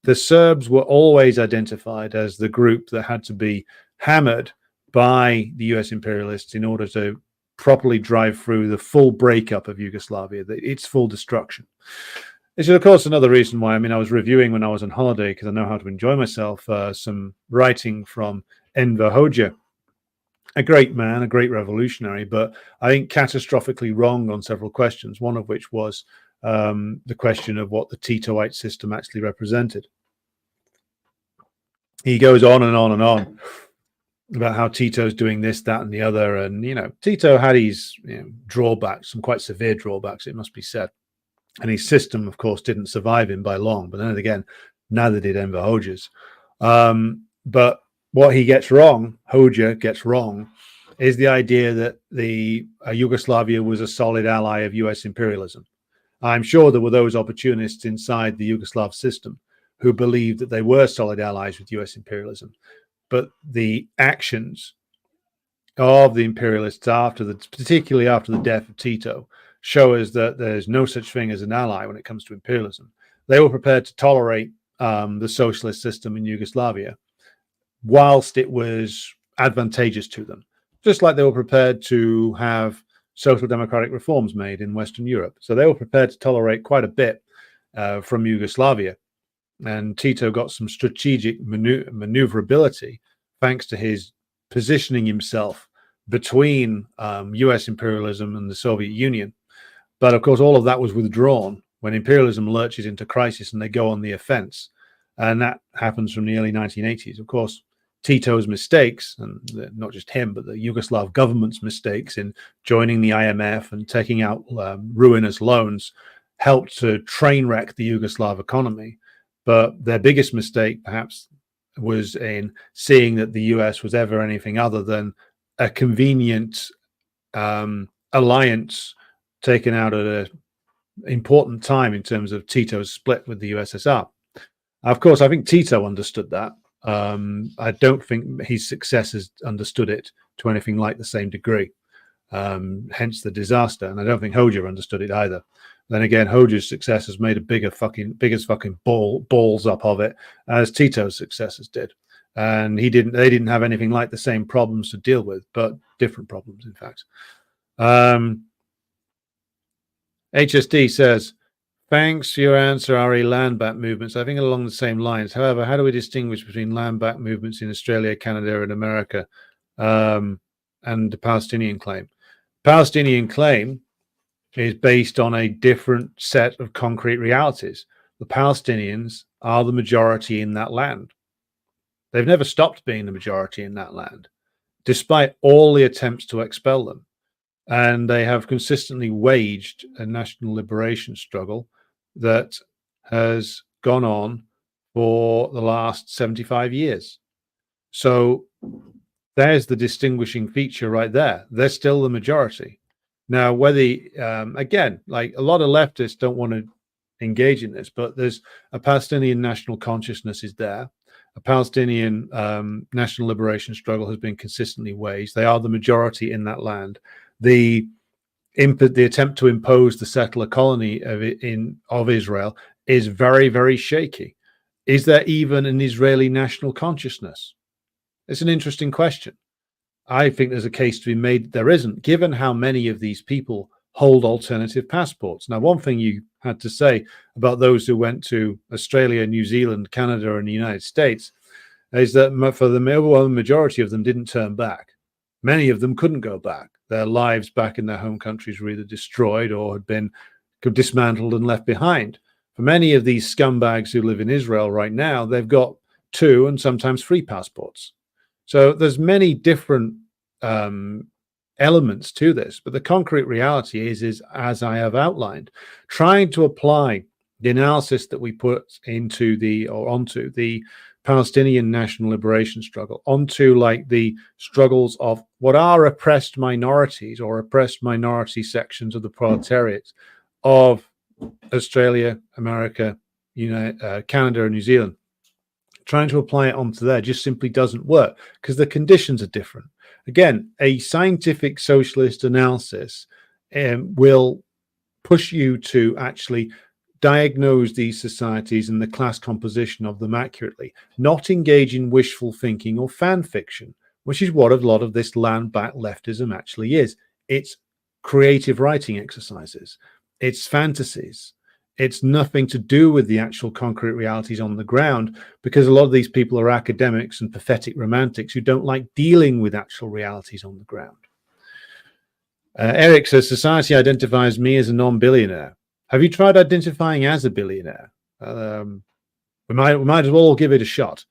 the Serbs were always identified as the group that had to be hammered by the US imperialists in order to properly drive through the full breakup of Yugoslavia, its full destruction. This is, of course, another reason why, I was reviewing when I was on holiday, because I know how to enjoy myself, some writing from Enver Hoxha, a great man, a great revolutionary, but I think catastrophically wrong on several questions, one of which was the question of what the Titoite system actually represented. He goes on and on and on about how Tito's doing this, that, and the other. And, Tito had his drawbacks, some quite severe drawbacks, it must be said. And his system, of course, didn't survive him by long. But then again, neither did Enver Hoxha's. But what he gets wrong, Hoxha gets wrong, is the idea that the Yugoslavia was a solid ally of US imperialism. I'm sure there were those opportunists inside the Yugoslav system who believed that they were solid allies with US imperialism. But the actions of the imperialists particularly after the death of Tito, show us that there's no such thing as an ally when it comes to imperialism. They were prepared to tolerate the socialist system in Yugoslavia whilst it was advantageous to them, just like they were prepared to have social democratic reforms made in Western Europe. So they were prepared to tolerate quite a bit from Yugoslavia. And Tito got some strategic maneuverability thanks to his positioning himself between US imperialism and the Soviet Union. But of course, all of that was withdrawn when imperialism lurches into crisis and they go on the offense. And that happens from the early 1980s. Of course, Tito's mistakes, and not just him, but the Yugoslav government's mistakes in joining the IMF and taking out ruinous loans, helped to train wreck the Yugoslav economy. But their biggest mistake, perhaps, was in seeing that the US was ever anything other than a convenient alliance taken out at an important time in terms of Tito's split with the USSR. Of course, I think Tito understood that. I don't think his successors understood it to anything like the same degree. Hence the disaster. And I don't think Hoxha understood it either. Then again, Hoxha's successors made a biggest fucking balls up of it as Tito's successors did. And they didn't have anything like the same problems to deal with, but different problems, in fact. HSD says, thanks for your answer, Ari. Landback movements. I think along the same lines. However, how do we distinguish between landback movements in Australia, Canada, and America, and the Palestinian claim? Palestinian claim is based on a different set of concrete realities. The Palestinians are the majority in that land. They've never stopped being the majority in that land, despite all the attempts to expel them. And they have consistently waged a national liberation struggle that has gone on for the last 75 years. So there's the distinguishing feature right there. They're still the majority. Now, whether, again, like a lot of leftists don't want to engage in this, but there's a Palestinian national consciousness is there. A Palestinian national liberation struggle has been consistently waged. They are the majority in that land. The attempt to impose the settler colony of Israel is very, very shaky. Is there even an Israeli national consciousness? It's an interesting question. I think there's a case to be made there isn't, given how many of these people hold alternative passports. Now, one thing you had to say about those who went to Australia, New Zealand, Canada, and the United States is that for the overwhelming majority of them didn't turn back. Many of them couldn't go back. Their lives back in their home countries were either destroyed or had been dismantled and left behind. For many of these scumbags who live in Israel right now, they've got 2 and sometimes 3 passports. So there's many different elements to this, but the concrete reality is as I have outlined, trying to apply the analysis that we put onto the Palestinian national liberation struggle, onto like the struggles of what are oppressed minorities or oppressed minority sections of the proletariat of Australia, America, Canada, and New Zealand. Trying to apply it onto there just simply doesn't work because the conditions are different. Again, a scientific socialist analysis will push you to actually diagnose these societies and the class composition of them accurately, not engage in wishful thinking or fan fiction, which is what a lot of this landback leftism actually is. It's creative writing exercises. It's fantasies. It's nothing to do with the actual concrete realities on the ground, because a lot of these people are academics and pathetic romantics who don't like dealing with actual realities on the ground. Eric says, society identifies me as a non-billionaire. Have you tried identifying as a billionaire? We might as well give it a shot.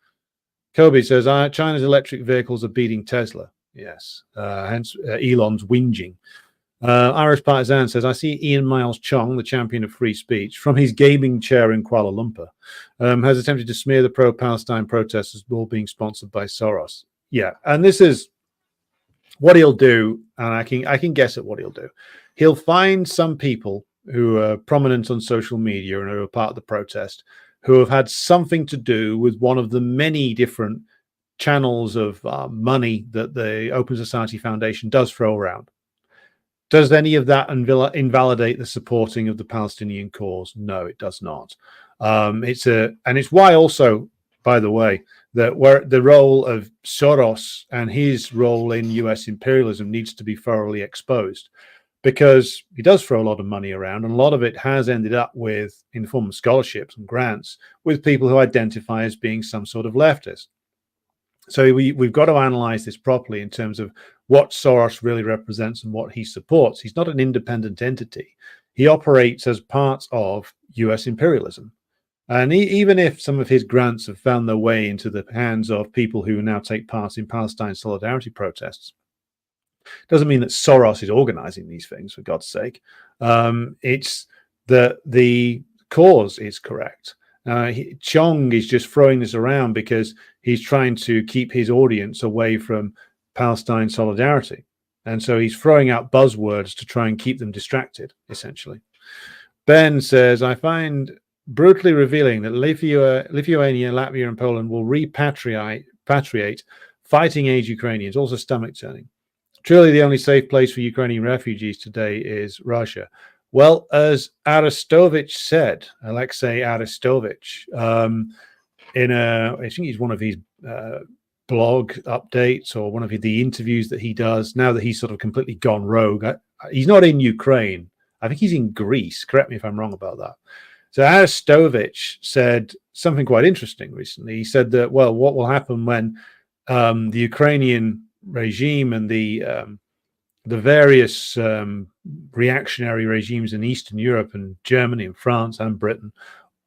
Kobe says, China's electric vehicles are beating Tesla. Yes, hence Elon's whinging. Irish Partisan says, I see Ian Miles Chong, the champion of free speech, from his gaming chair in Kuala Lumpur, has attempted to smear the pro-Palestine protests as all being sponsored by Soros. Yeah, and this is what he'll do, and I can guess at what he'll do. He'll find some people who are prominent on social media and who are part of the protest, who have had something to do with one of the many different channels of money that the Open Society Foundation does throw around. Does any of that invalidate the supporting of the Palestinian cause? No, it does not. And it's why also, by the way, that where the role of Soros and his role in US imperialism needs to be thoroughly exposed, because he does throw a lot of money around, and a lot of it has ended up with, in the form of scholarships and grants, with people who identify as being some sort of leftist. So we've got to analyze this properly in terms of what Soros really represents and what he supports. He's not an independent entity. He operates as part of US imperialism. And even if some of his grants have found their way into the hands of people who now take part in Palestine solidarity protests, doesn't mean that Soros is organizing these things, for God's sake. It's that the cause is correct. Chong is just throwing this around because he's trying to keep his audience away from Palestine solidarity. And so he's throwing out buzzwords to try and keep them distracted, essentially. Ben says, I find brutally revealing that Lithuania, Latvia, and Poland will repatriate fighting-age Ukrainians, also stomach-turning. Truly the only safe place for Ukrainian refugees today is Russia. Well, as Arestovich said, Alexei Arestovich, I think he's one of his blog updates or one of the interviews that he does, now that he's sort of completely gone rogue. He's not in Ukraine. I think he's in Greece. Correct me if I'm wrong about that. So Arestovich said something quite interesting recently. He said that, well, what will happen when the Ukrainian regime and the various reactionary regimes in Eastern Europe and Germany and France and Britain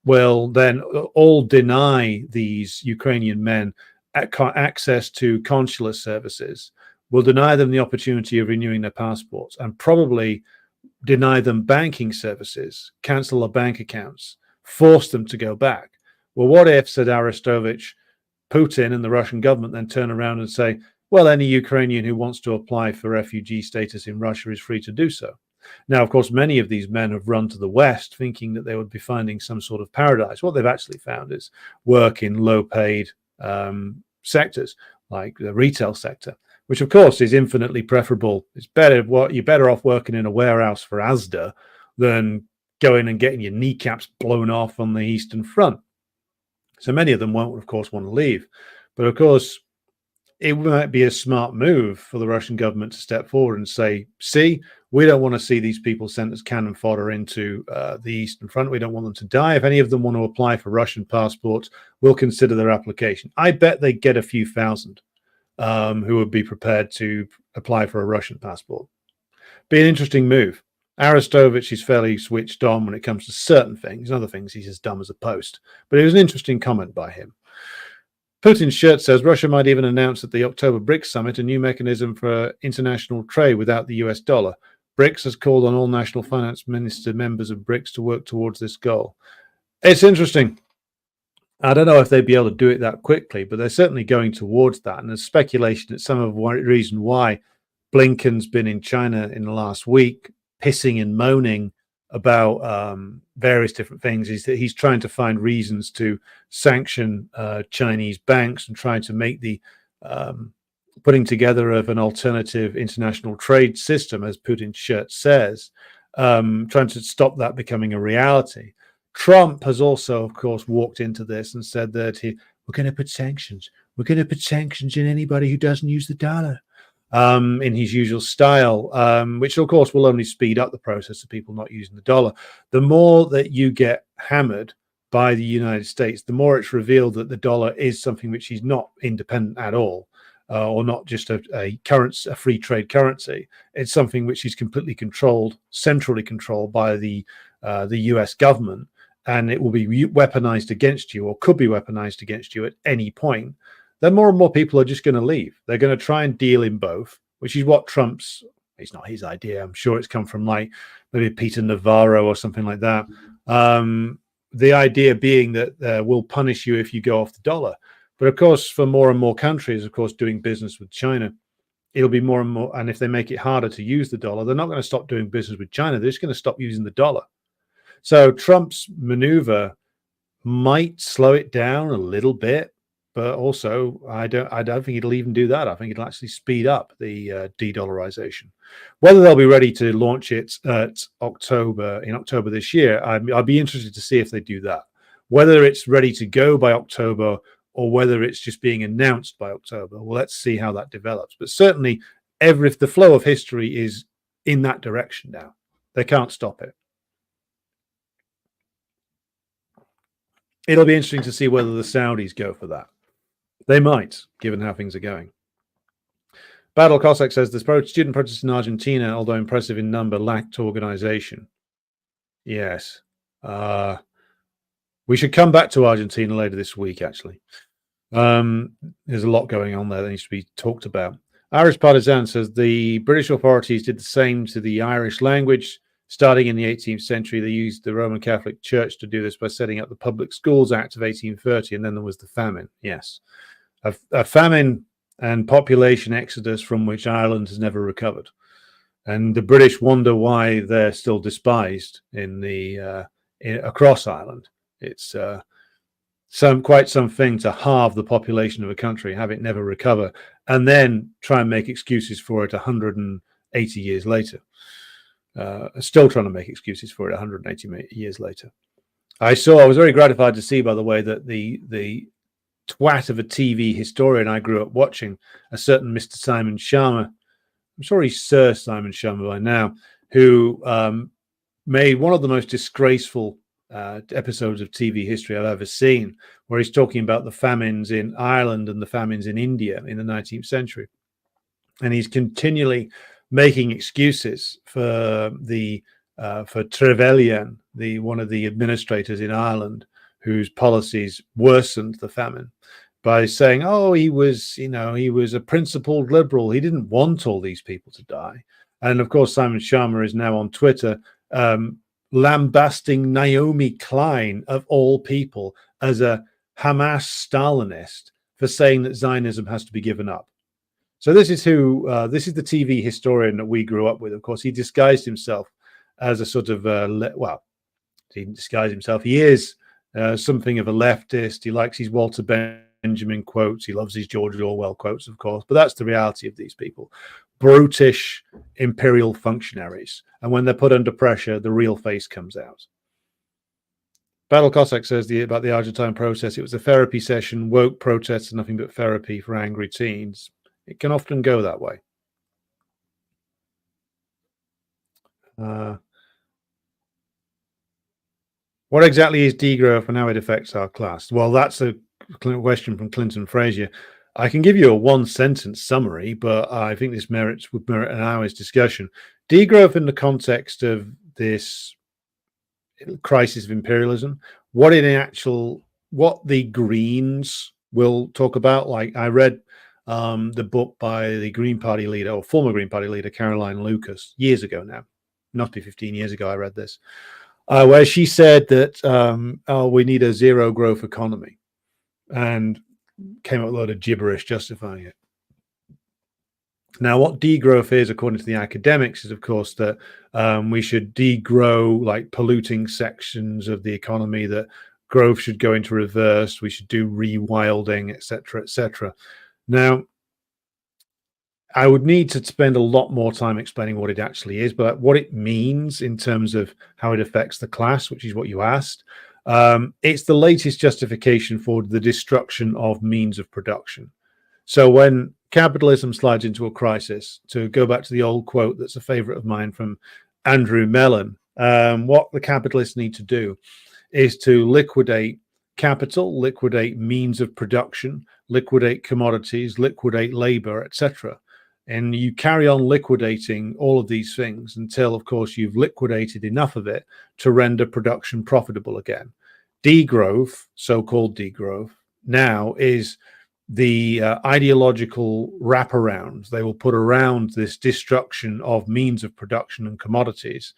will then all deny these Ukrainian men access to consular services, will deny them the opportunity of renewing their passports, and probably deny them banking services, cancel their bank accounts, force them to go back. Well, what if, said Arestovich, Putin and the Russian government then turn around and say, well, any Ukrainian who wants to apply for refugee status in Russia is free to do so. Now, of course, many of these men have run to the West thinking that they would be finding some sort of paradise. What they've actually found is work in low-paid sectors, like the retail sector, which, of course, is infinitely preferable. It's better. You're better off working in a warehouse for Asda than going and getting your kneecaps blown off on the Eastern Front. So many of them won't, of course, want to leave. But, of course, it might be a smart move for the Russian government to step forward and say, see, we don't want to see these people sent as cannon fodder into the Eastern Front. We don't want them to die. If any of them want to apply for Russian passports, we'll consider their application. I bet they get a few thousand who would be prepared to apply for a Russian passport. Be an interesting move. Arestovich is fairly switched on when it comes to certain things. Other things, he's as dumb as a post. But it was an interesting comment by him. Putin's shirt says Russia might even announce at the October BRICS summit a new mechanism for international trade without the US dollar. BRICS has called on all national finance minister members of BRICS to work towards this goal. It's interesting. I don't know if they'd be able to do it that quickly, but they're certainly going towards that. And there's speculation that some of the reason why Blinken's been in China in the last week, pissing and moaning about various different things, is that he's trying to find reasons to sanction Chinese banks and trying to make the putting together of an alternative international trade system, as Putin's shirt says, trying to stop that becoming a reality. Trump has also, of course, walked into this and said that we're going to put sanctions. We're going to put sanctions on anybody who doesn't use the dollar. In his usual style, which of course will only speed up the process of people not using the dollar. The more that you get hammered by the United States, the more it's revealed that the dollar is something which is not independent at all, or not just a free trade currency. It's something which is completely controlled, centrally controlled by the US government, and it will be weaponized against you, or could be weaponized against you at any point. Then more and more people are just going to leave. They're going to try and deal in both, which is what it's not his idea. I'm sure it's come from like maybe Peter Navarro or something like that. The idea being that we'll punish you if you go off the dollar. But of course, for more and more countries, of course, doing business with China, it'll be more and more. And if they make it harder to use the dollar, they're not going to stop doing business with China. They're just going to stop using the dollar. So Trump's maneuver might slow it down a little bit, but also I don't think it'll even do that. I think it'll actually speed up the de-dollarization. Whether they'll be ready to launch it in October this year, I'd be interested to see if they do that. Whether it's ready to go by October or whether it's just being announced by October, well, let's see how that develops. But certainly, if the flow of history is in that direction now, they can't stop it. It'll be interesting to see whether the Saudis go for that. They might, given how things are going. Battle Cossack says the student protests in Argentina, although impressive in number, lacked organization. Yes. We should come back to Argentina later this week, actually. There's a lot going on there that needs to be talked about. Irish Partisan says the British authorities did the same to the Irish language. Starting in the 18th century, they used the Roman Catholic Church to do this by setting up the Public Schools Act of 1830, and then there was the famine. Yes. A famine and population exodus from which Ireland has never recovered. And the British wonder why they're still despised across Ireland. It's quite something to halve the population of a country, have it never recover, and then try and make excuses for it 180 years later. Still trying to make excuses for it 180 years later. I was very gratified to see, by the way, that the twat of a TV historian I grew up watching, a certain Mr. Simon Sharma, I'm sure he's Sir Simon Sharma by now, who made one of the most disgraceful episodes of TV history I've ever seen, where he's talking about the famines in Ireland and the famines in India in the 19th century. And he's continually making excuses for Trevelyan, one of the administrators in Ireland, whose policies worsened the famine, by saying, "Oh, he was a principled liberal. He didn't want all these people to die." And of course, Simon Sharma is now on Twitter lambasting Naomi Klein, of all people, as a Hamas Stalinist for saying that Zionism has to be given up. So this is this is the TV historian that we grew up with. Of course, he disguised himself as a sort of he didn't disguise himself. He is something of a leftist. He likes his Walter Benjamin quotes. He loves his George Orwell quotes, of course. But that's the reality of these people. Brutish imperial functionaries. And when they're put under pressure, the real face comes out. Battle Cossack says about the Argentine protest, it was a therapy session. Woke protests are nothing but therapy for angry teens. It can often go that way. What exactly is degrowth and how it affects our class? Well, that's a question from Clinton Frazier. I can give you a one-sentence summary, but I think this would merit an hour's discussion. Degrowth in the context of this crisis of imperialism, what the Greens will talk about. Like, I read the book by the Green Party leader, or former Green Party leader, Caroline Lucas, years ago now. Must be 15 years ago I read this, where she said that we need a zero growth economy, and came up with a load of gibberish justifying it. Now, what degrowth is, according to the academics, is, of course, that we should degrow like polluting sections of the economy, that growth should go into reverse, we should do rewilding, etc., etc. Now, I would need to spend a lot more time explaining what it actually is, but what it means in terms of how it affects the class, which is what you asked. It's the latest justification for the destruction of means of production. So when capitalism slides into a crisis, to go back to the old quote that's a favorite of mine from Andrew Mellon, what the capitalists need to do is to liquidate capital, liquidate means of production, liquidate commodities, liquidate labor, etc. And you carry on liquidating all of these things until, of course, you've liquidated enough of it to render production profitable again. Degrowth, so-called degrowth, now is the ideological wraparound they will put around this destruction of means of production and commodities,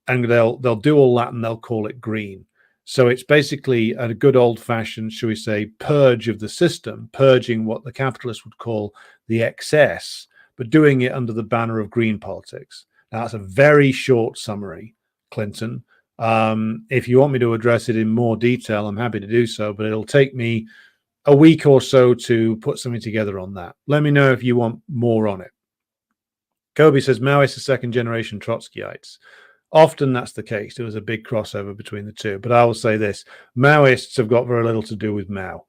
and they'll do all that and they'll call it green. So it's basically a good old-fashioned, shall we say, purge of the system, purging what the capitalists would call the excess, but doing it under the banner of green politics. Now, that's a very short summary, Clinton. If you want me to address it in more detail, I'm happy to do so, but it'll take me a week or so to put something together on that. Let me know if you want more on it. Kobe says Maoists are second-generation Trotskyites. Often that's the case. There was a big crossover between the two. But I will say this. Maoists have got very little to do with Mao.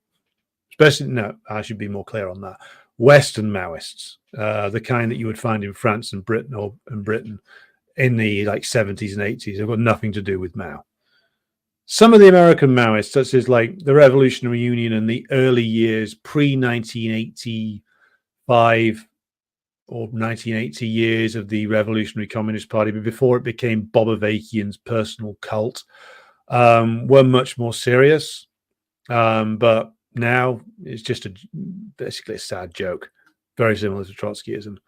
Especially, no, I should be more clear on that. Western Maoists, the kind that you would find in France and Britain in the 70s and 80s, have got nothing to do with Mao. Some of the American Maoists, such as like the Revolutionary Union in the early years pre-1985 or 1980 years of the Revolutionary Communist Party, but before it became Bobovakian's personal cult, were much more serious. But now it's just basically a sad joke, very similar to Trotskyism.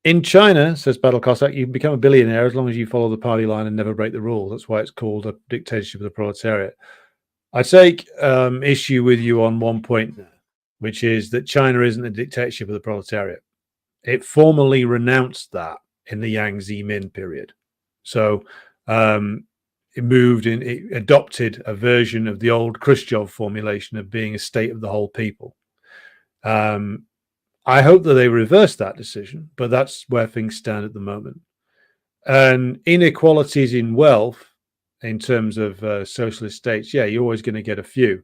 In China, says Battle Cossack, you can become a billionaire as long as you follow the party line and never break the rules. That's why it's called a dictatorship of the proletariat. I take issue with you on one point, which is that China isn't a dictatorship of the proletariat. It formally renounced that in the Yang Zemin period. So it adopted a version of the old Khrushchev formulation of being a state of the whole people. I hope that they reverse that decision, but that's where things stand at the moment. And inequalities in wealth, in terms of socialist states, yeah, you're always going to get a few.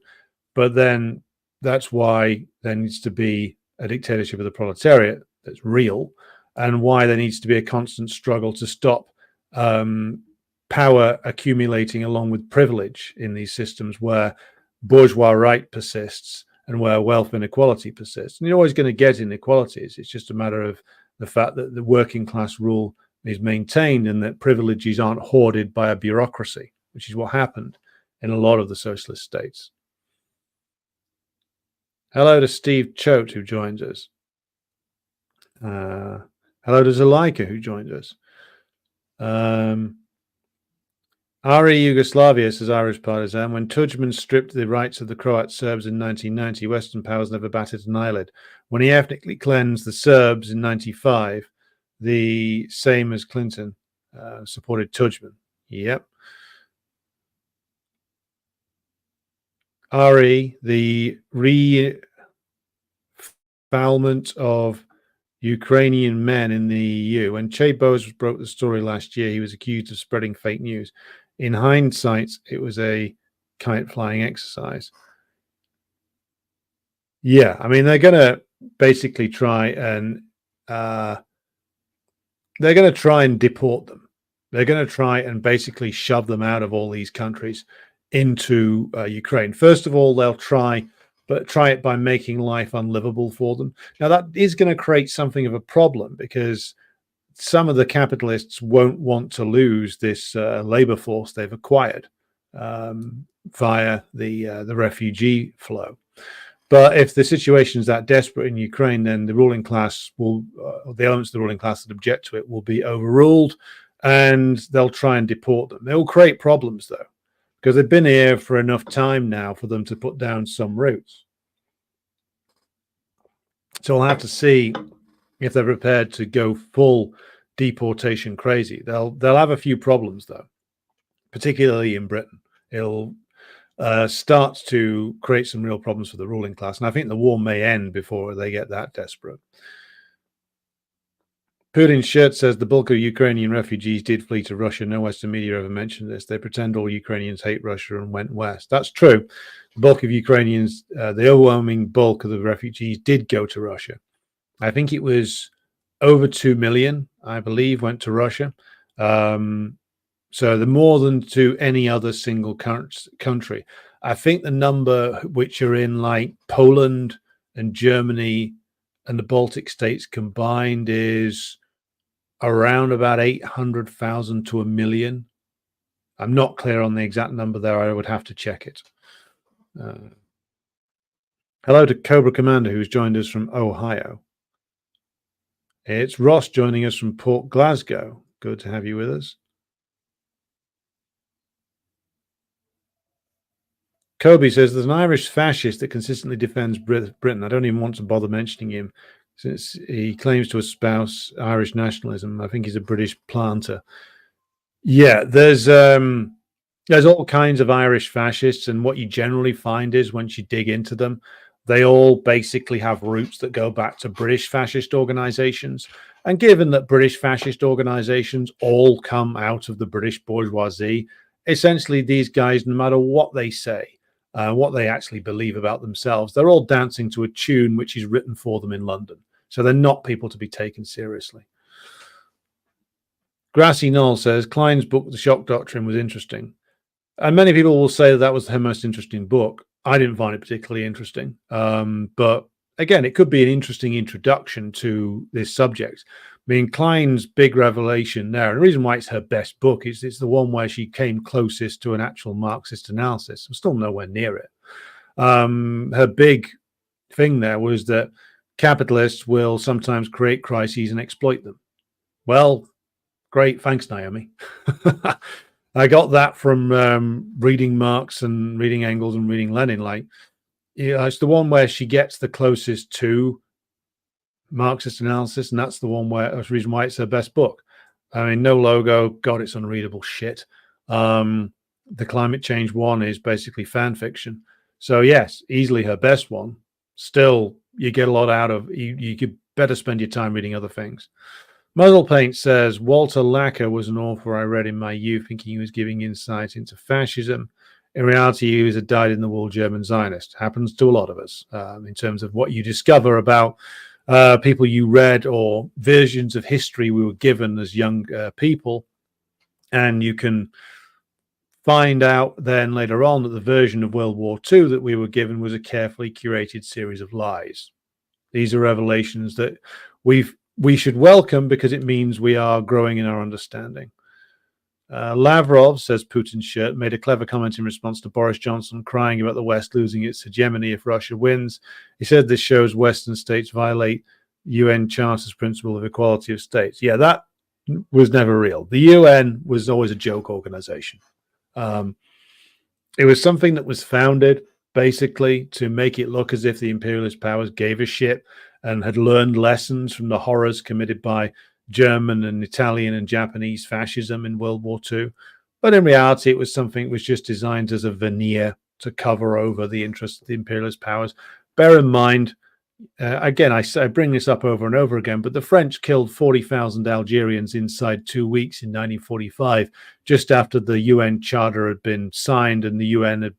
But then that's why there needs to be a dictatorship of the proletariat that's real, and why there needs to be a constant struggle to stop power accumulating along with privilege in these systems where bourgeois right persists and where wealth inequality persists. And you're always going to get inequalities. It's just a matter of the fact that the working class rule is maintained and that privileges aren't hoarded by a bureaucracy, which is what happened in a lot of the socialist states. Hello to Steve Choate, who joins us. Hello to Zuleika, who joined us. Ari Yugoslavia, says Irish Partisan, when Tudjman stripped the rights of the Croat Serbs in 1990, Western powers never batted an eyelid. When he ethnically cleansed the Serbs in 95, the same as Clinton supported Tudjman. Yep. Ari, the refoulement of Ukrainian men in the EU. When Che Bose broke the story last year, he was accused of spreading fake news. In hindsight, it was a kite flying exercise. Yeah, I mean, they're going to basically try and deport them. They're going to try and basically shove them out of all these countries into Ukraine. First of all, they'll try it by making life unlivable for them. Now, that is going to create something of a problem because some of the capitalists won't want to lose this labor force they've acquired via the refugee flow. But if the situation is that desperate in Ukraine, then the ruling class will, the elements of the ruling class that object to it will be overruled, and they'll try and deport them. They will create problems, though, because they've been here for enough time now for them to put down some roots. So we'll have to see if they're prepared to go full deportation crazy. They'll have a few problems, though, particularly in Britain. It'll start to create some real problems for the ruling class. And I think the war may end before they get that desperate. Putin's shirt says the bulk of Ukrainian refugees did flee to Russia. No Western media ever mentioned this. They pretend all Ukrainians hate Russia and went west. That's true. The bulk of Ukrainians, the overwhelming bulk of the refugees did go to Russia. I think it was over 2 million, I believe, went to Russia. So the more than to any other single country. I think the number which are in like Poland and Germany and the Baltic states combined is around about 800,000 to 1 million. I'm not clear on the exact number there. I would have to check it. Hello to Cobra Commander, who's joined us from Ohio. It's Ross joining us from Port Glasgow. Good to have you with us. Kobe says there's an Irish fascist that consistently defends Britain. I don't even want to bother mentioning him since he claims to espouse Irish nationalism. I think he's a British planter. Yeah, there's all kinds of Irish fascists, and what you generally find is once you dig into them, they all basically have roots that go back to British fascist organizations. And given that British fascist organizations all come out of the British bourgeoisie, essentially these guys, no matter what they say, what they actually believe about themselves, they're all dancing to a tune which is written for them in London. So they're not people to be taken seriously. Grassy Knoll says Klein's book, The Shock Doctrine, was interesting. And many people will say that was her most interesting book. I didn't find it particularly interesting. But again, it could be an interesting introduction to this subject. I mean, Klein's big revelation there, and the reason why it's her best book is it's the one where she came closest to an actual Marxist analysis. I'm still nowhere near it. Her big thing there was that capitalists will sometimes create crises and exploit them. Well, great. Thanks, Naomi. I got that from reading Marx and reading Engels and reading Lenin. Like, it's the one where she gets the closest to Marxist analysis, and that's the one where that's the reason why it's her best book. I mean, No Logo, God, it's unreadable shit. The climate change one is basically fan fiction. So yes, easily her best one. Still, you get a lot out of. You could better spend your time reading other things. Muzzle Paint says Walter Lacker was an author I read in my youth, thinking he was giving insight into fascism. In reality, he was a dyed-in-the-wool German Zionist. Happens to a lot of us in terms of what you discover about people you read or versions of history we were given as young people. And you can find out then later on that the version of World War II that we were given was a carefully curated series of lies. These are revelations that we should welcome because it means we are growing in our understanding. Lavrov, says Putin's shirt, made a clever comment in response to Boris Johnson crying about the West losing its hegemony if Russia wins. He said this shows Western states violate UN Charter's principle of equality of states. Yeah, that was never real. The UN was always a joke organization. It was something that was founded basically to make it look as if the imperialist powers gave a shit and had learned lessons from the horrors committed by German and Italian and Japanese fascism in World War II. But in reality, it was something that was just designed as a veneer to cover over the interests of the imperialist powers. Bear in mind, again, I bring this up over and over again, but the French killed 40,000 Algerians inside 2 weeks in 1945, just after the UN Charter had been signed and the UN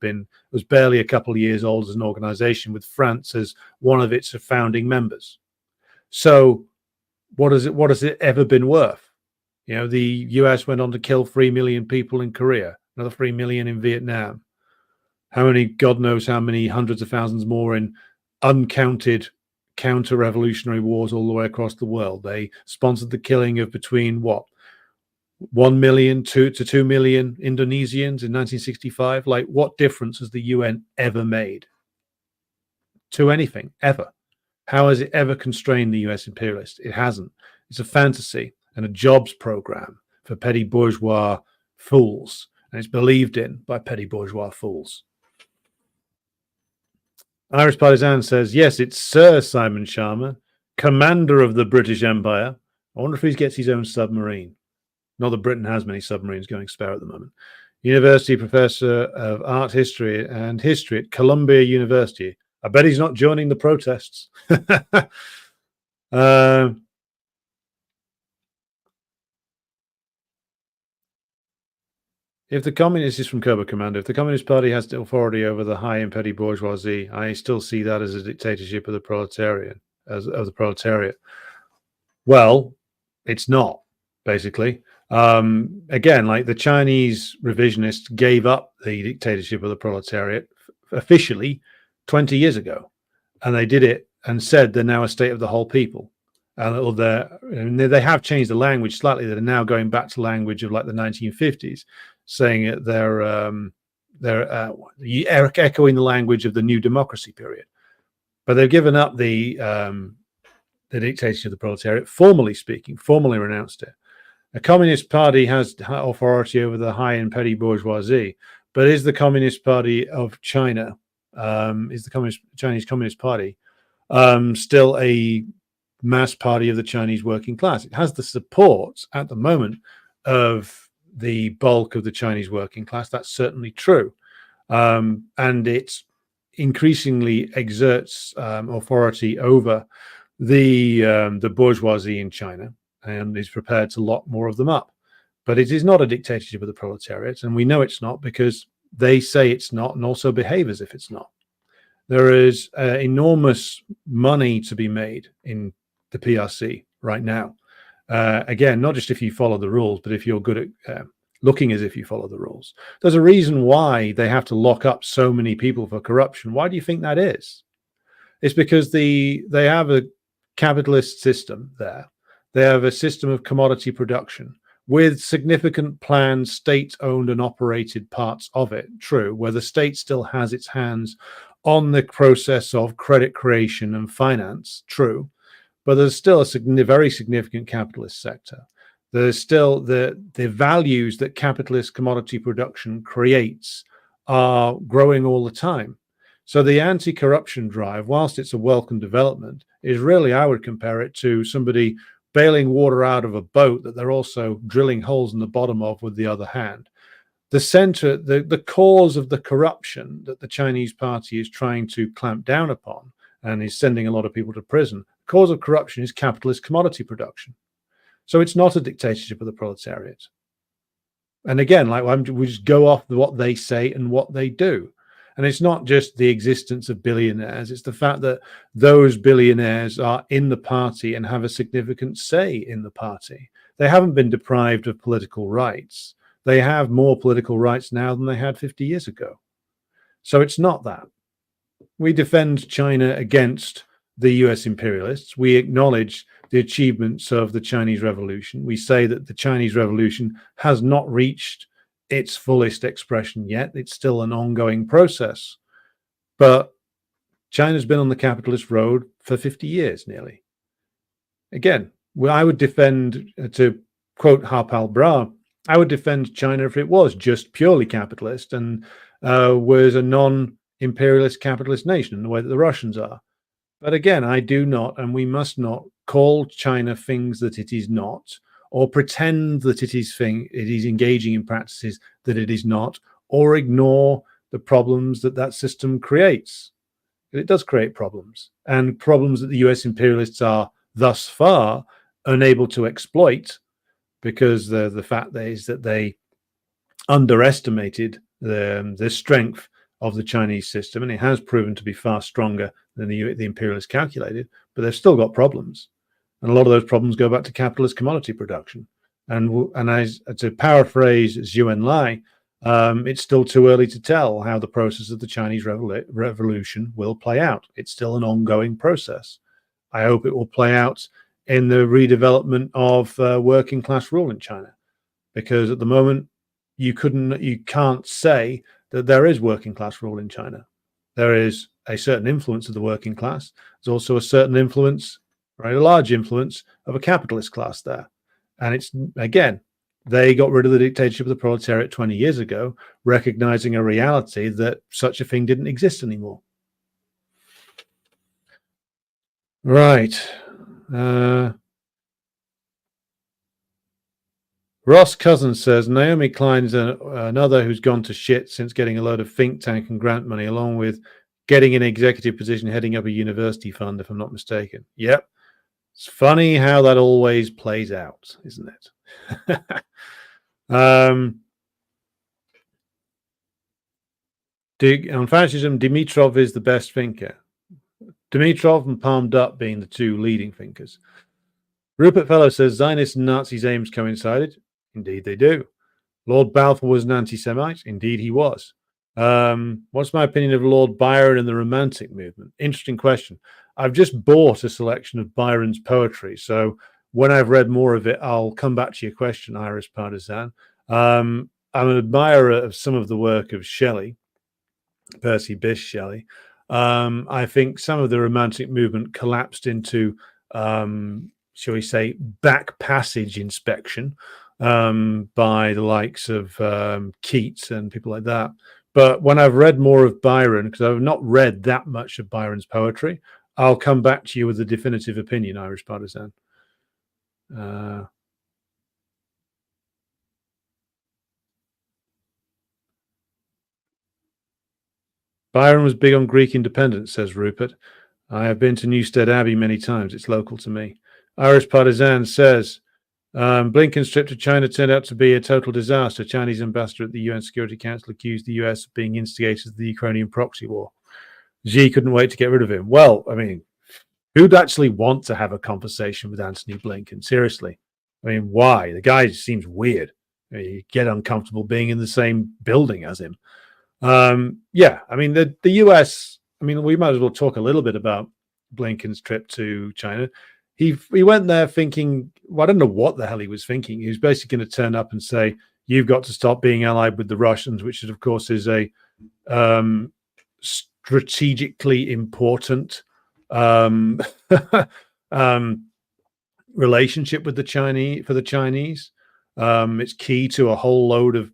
was barely a couple of years old as an organization, with France as one of its founding members. So what has it ever been worth? You know, the US went on to kill 3 million people in Korea, another 3 million in Vietnam. How many, God knows how many hundreds of thousands more in uncounted counter-revolutionary wars all the way across the world. They sponsored the killing of between 1 million to 2 million Indonesians in 1965. Like, what difference has the UN ever made to anything, ever? How has it ever constrained the US imperialists? It hasn't. It's a fantasy and a jobs program for petty bourgeois fools, and it's believed in by petty bourgeois fools. Irish Partisan says, yes, it's Sir Simon Sharma, commander of the British Empire. I wonder if he gets his own submarine. Not that Britain has many submarines going spare at the moment. University professor of art history and history at Columbia University. I bet he's not joining the protests. If the Communist is from Cobra Commander, if the Communist Party has authority over the high and petty bourgeoisie, I still see that as a dictatorship of the proletariat. Well, it's not, basically. Again, like the Chinese revisionists gave up the dictatorship of the proletariat officially 20 years ago, and they did it and said they're now a state of the whole people. And they have changed the language slightly. They're now going back to language of like the 1950s, saying that they're echoing the language of the new democracy period. But they've given up the dictatorship of the proletariat, formally speaking, formally renounced it. A Communist Party has authority over the high and petty bourgeoisie, But is the Communist Party of China, is the Chinese Communist Party still a mass party of the Chinese working class? It has the support at the moment of the bulk of the Chinese working class. That's certainly true. And it increasingly exerts authority over the bourgeoisie in China and is prepared to lock more of them up. But it is not a dictatorship of the proletariat, and we know it's not because they say it's not and also behave as if it's not. There is enormous money to be made in the PRC right now. Again, not just if you follow the rules, but if you're good at looking as if you follow the rules. There's a reason why they have to lock up so many people for corruption. Why do you think that is? It's because they have a capitalist system there. They have a system of commodity production with significant planned state-owned and operated parts of it, true, where the state still has its hands on the process of credit creation and finance, true, but there's still a very significant capitalist sector. There's still the values that capitalist commodity production creates are growing all the time. So the anti-corruption drive, whilst it's a welcome development, is really, I would compare it to somebody bailing water out of a boat that they're also drilling holes in the bottom of with the other hand. The center, the cause of the corruption that the Chinese party is trying to clamp down upon and is sending a lot of people to prison, the cause of corruption is capitalist commodity production. So it's not a dictatorship of the proletariat. And again, we just go off what they say and what they do. And it's not just the existence of billionaires. It's the fact that those billionaires are in the party and have a significant say in the party. They haven't been deprived of political rights. They have more political rights now than they had 50 years ago. So it's not that. We defend China against the US imperialists. We acknowledge the achievements of the Chinese Revolution. We say that the Chinese Revolution has not reached its fullest expression yet. It's still an ongoing process. But China's been on the capitalist road for 50 years nearly. Again, I would defend, to quote Harpal Bra, I would defend China if it was just purely capitalist and was a non-imperialist capitalist nation in the way that the Russians are. But again, I do not, and we must not call China things that it is not, or pretend that it is engaging in practices that it is not, or ignore the problems that system creates. It does create problems, and problems that the US imperialists are thus far unable to exploit, because the fact is that they underestimated the strength of the Chinese system, and it has proven to be far stronger than the imperialists calculated, but they've still got problems. And a lot of those problems go back to capitalist commodity production. And as to paraphrase Zhou Enlai, it's still too early to tell how the process of the Chinese Revolution will play out. It's still an ongoing process. I hope it will play out in the redevelopment of working class rule in China, because at the moment you can't say that there is working class rule in China. There is a certain influence of the working class. There's also a certain influence, right, a large influence of a capitalist class there. And it's, again, they got rid of the dictatorship of the proletariat 20 years ago, recognizing a reality that such a thing didn't exist anymore. Right. Ross Cousins says Naomi Klein's another who's gone to shit since getting a load of think tank and grant money, along with getting an executive position heading up a university fund, if I'm not mistaken. Yep. It's funny how that always plays out, isn't it? On fascism, Dimitrov is the best thinker. Dimitrov and Palmed Up being the two leading thinkers. Rupert Fellow says Zionists and Nazis' aims coincided. Indeed they do. Lord Balfour was an anti-Semite. Indeed he was. What's my opinion of Lord Byron and the Romantic movement? Interesting question. I've just bought a selection of Byron's poetry, so when I've read more of it, I'll come back to your question, Iris Partisan. I'm an admirer of some of the work of Shelley, Percy Bysshe Shelley. I think some of the Romantic movement collapsed into, shall we say, back passage inspection, by the likes of Keats and people like that. But when I've read more of Byron, because I've not read that much of Byron's poetry, I'll come back to you with a definitive opinion, Irish Partisan. Byron was big on Greek independence, says Rupert. I have been to Newstead Abbey many times. It's local to me. Irish Partisan says, Blinken's trip to China turned out to be a total disaster. Chinese ambassador at the UN Security Council accused the US of being instigators of the Ukrainian proxy war. Xi couldn't wait to get rid of him. Well, I mean, who'd actually want to have a conversation with Antony Blinken? Seriously. I mean, why? The guy seems weird. You get uncomfortable being in the same building as him. Yeah, I mean, the US, I mean, we might as well talk a little bit about Blinken's trip to China. He went there thinking, well, I don't know what the hell he was thinking. He was basically going to turn up and say, you've got to stop being allied with the Russians, which, of course, is a strategically important relationship with the Chinese, for the Chinese. It's key to a whole load of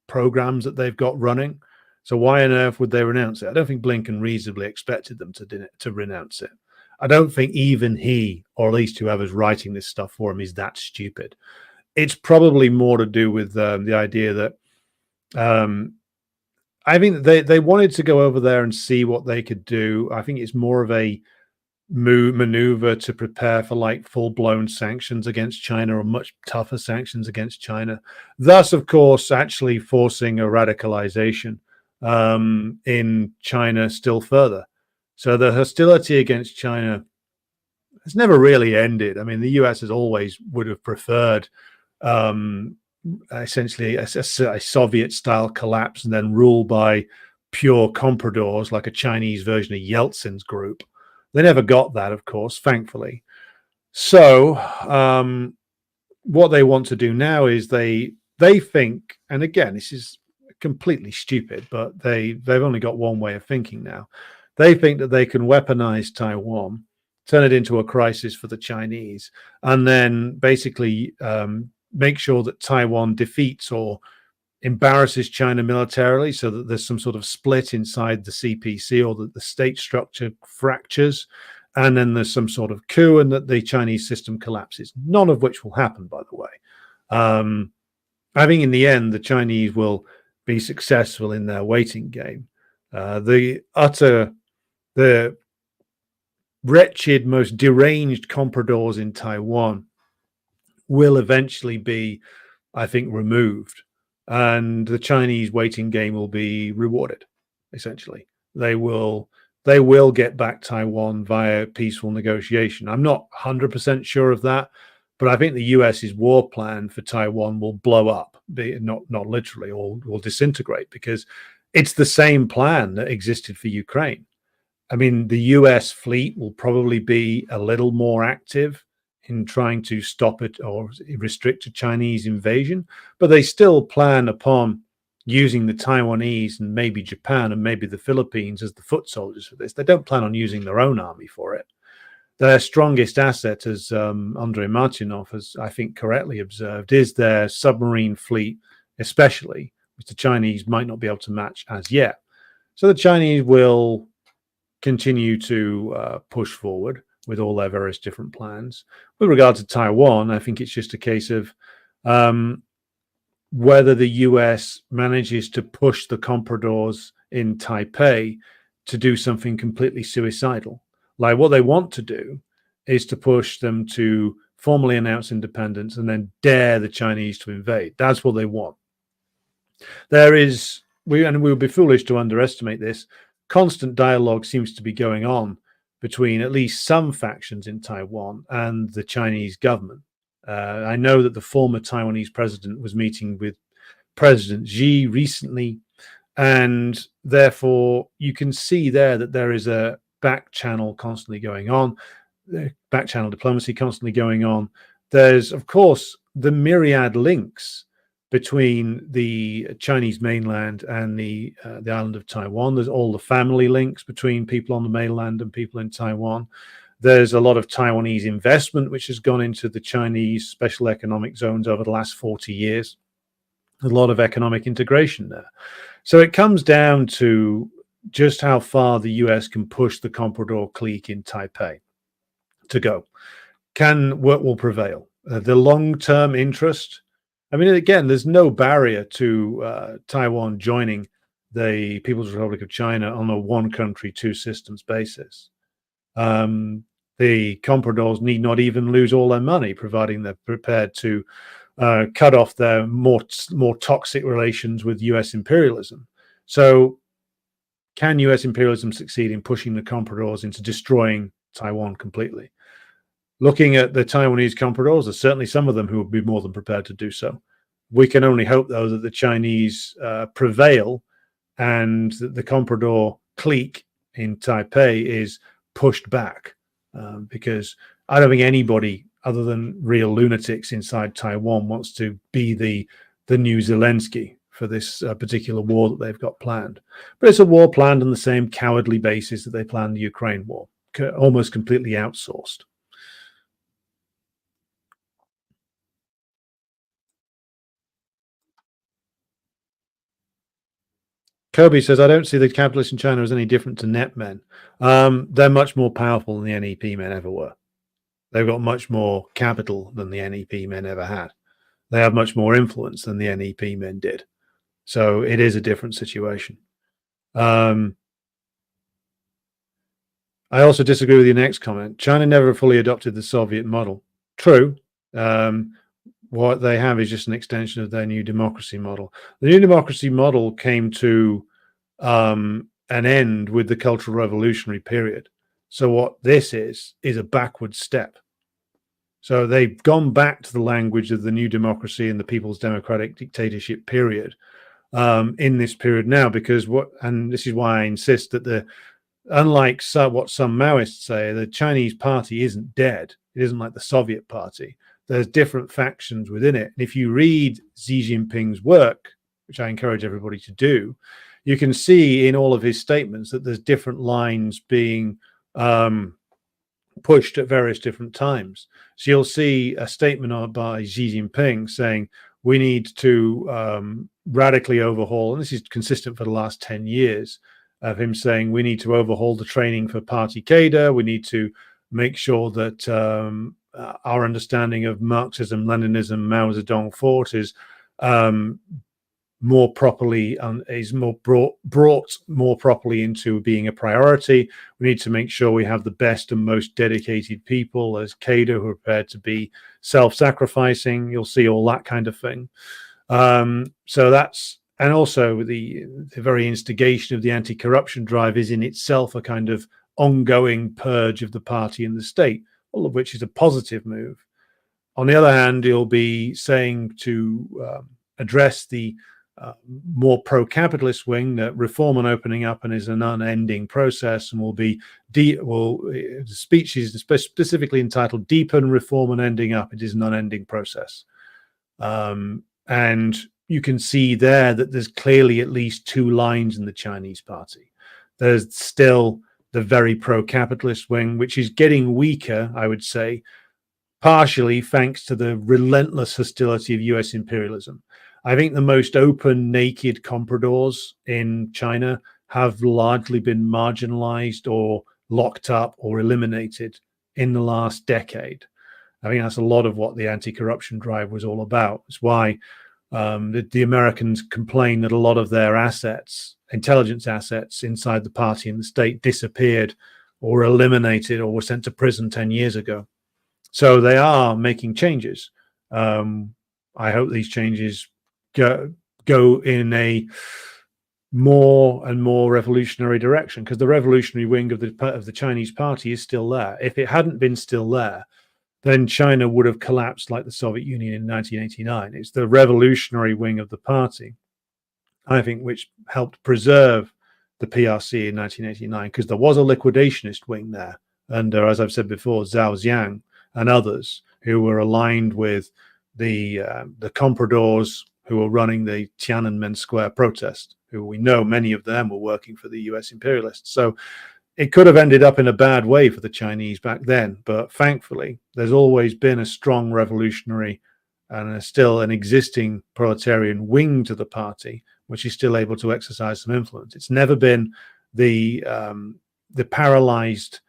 programs that they've got running. So why on earth would they renounce it? I don't think Blinken reasonably expected them to renounce it. I don't think even he, or at least whoever's writing this stuff for him, is that stupid. It's probably more to do with the idea that I think they wanted to go over there and see what they could do. I think it's more of a maneuver to prepare for like full-blown sanctions against China, or much tougher sanctions against China, thus of course actually forcing a radicalization in China still further. So the hostility against China has never really ended. I mean, the US has always would have preferred essentially a Soviet style collapse and then rule by pure compradors like a Chinese version of Yeltsin's group. They never got that, of course, thankfully. So what they want to do now is they think, and again, this is completely stupid, but they've only got one way of thinking now. They think that they can weaponize Taiwan, turn it into a crisis for the Chinese, and then basically make sure that Taiwan defeats or embarrasses China militarily, so that there's some sort of split inside the CPC, or that the state structure fractures, and then there's some sort of coup and that the Chinese system collapses. None of which will happen, by the way. I think in the end, the Chinese will be successful in their waiting game. The wretched, most deranged compradors in Taiwan will eventually be, I think, removed, and the Chinese waiting game will be rewarded. Essentially, they will get back Taiwan via peaceful negotiation. I'm not 100% sure of that, but I think the US's war plan for Taiwan will blow up, not literally, or will disintegrate, because it's the same plan that existed for Ukraine. I mean, the US fleet will probably be a little more active in trying to stop it or restrict a Chinese invasion, but they still plan upon using the Taiwanese and maybe Japan and maybe the Philippines as the foot soldiers for this. They don't plan on using their own army for it. Their strongest asset, as Andrei Martynov has, I think, correctly observed, is their submarine fleet, especially, which the Chinese might not be able to match as yet. So the Chinese will continue to push forward with all their various different plans. With regard to Taiwan, I think it's just a case of whether the US manages to push the compradors in Taipei to do something completely suicidal. Like, what they want to do is to push them to formally announce independence and then dare the Chinese to invade. That's what they want. There is, we would be foolish to underestimate this, constant dialogue seems to be going on between at least some factions in Taiwan and the Chinese government. I know that the former Taiwanese president was meeting with President Xi recently, and therefore you can see there that there is a back channel constantly going on, back channel diplomacy constantly going on. There's, of course, the myriad links between the Chinese mainland and the island of Taiwan. There's all the family links between people on the mainland and people in Taiwan. There's a lot of Taiwanese investment which has gone into the Chinese special economic zones over the last 40 years. A lot of economic integration there. So it comes down to just how far the US can push the comprador clique in Taipei to go. What will prevail? The long-term interest. I mean, again, there's no barrier to Taiwan joining the People's Republic of China on a one country, two systems basis. The compradors need not even lose all their money, providing they're prepared to cut off their more toxic relations with US imperialism. So can US imperialism succeed in pushing the compradors into destroying Taiwan completely? Looking at the Taiwanese compradors, there's certainly some of them who would be more than prepared to do so. We can only hope, though, that the Chinese prevail and that the comprador clique in Taipei is pushed back, because I don't think anybody other than real lunatics inside Taiwan wants to be the new Zelensky for this particular war that they've got planned. But it's a war planned on the same cowardly basis that they planned the Ukraine war, almost completely outsourced. Kobe says, I don't see the capitalists in China as any different to net men. They're much more powerful than the NEP men ever were. They've got much more capital than the NEP men ever had. They have much more influence than the NEP men did. So it is a different situation. I also disagree with your next comment. China never fully adopted the Soviet model. True. What they have is just an extension of their new democracy model. The new democracy model came to an end with the Cultural Revolutionary period. So what this is a backward step. So they've gone back to the language of the new democracy and the People's Democratic Dictatorship period in this period now, because and this is why I insist that unlike what some Maoists say, the Chinese party isn't dead. It isn't like the Soviet party. There's different factions within it. And if you read Xi Jinping's work, which I encourage everybody to do, you can see in all of his statements that there's different lines being pushed at various different times. So you'll see a statement by Xi Jinping saying we need to radically overhaul, and this is consistent for the last 10 years, of him saying we need to overhaul the training for party cadre. We need to make sure that our understanding of Marxism, Leninism, Mao Zedong thought is more properly is more brought more properly into being a priority. We need to make sure we have the best and most dedicated people as cadre who are prepared to be self-sacrificing. You'll see all that kind of thing. So that's, and also the very instigation of the anti-corruption drive is in itself a kind of ongoing purge of the party and the state, all of which is a positive move. On the other hand, he'll be saying to address the more pro-capitalist wing that reform and opening up and is an unending process, and the speech is specifically entitled "Deepen Reform and Ending Up." It is an unending process, and you can see there that there's clearly at least two lines in the Chinese party. There's still the very pro-capitalist wing, which is getting weaker, I would say, partially thanks to the relentless hostility of US imperialism. I think the most open, naked compradors in China have largely been marginalized or locked up or eliminated in the last decade. I think that's a lot of what the anti-corruption drive was all about. It's why the Americans complain that a lot of their assets, intelligence assets inside the party and the state, disappeared or eliminated or were sent to prison 10 years ago. So they are making changes. I hope these changes go in a more and more revolutionary direction, because the revolutionary wing of the Chinese party is still there. If it hadn't been still there, then China would have collapsed like the Soviet Union in 1989. It's the revolutionary wing of the party, I think, which helped preserve the PRC in 1989, because there was a liquidationist wing there under, as I've said before, Zhao Jiang and others who were aligned with the compradors who were running the Tiananmen Square protest, who we know many of them were working for the US imperialists. So it could have ended up in a bad way for the Chinese back then, but thankfully, there's always been a strong revolutionary and still an existing proletarian wing to the party, which is still able to exercise some influence. It's never been the paralyzed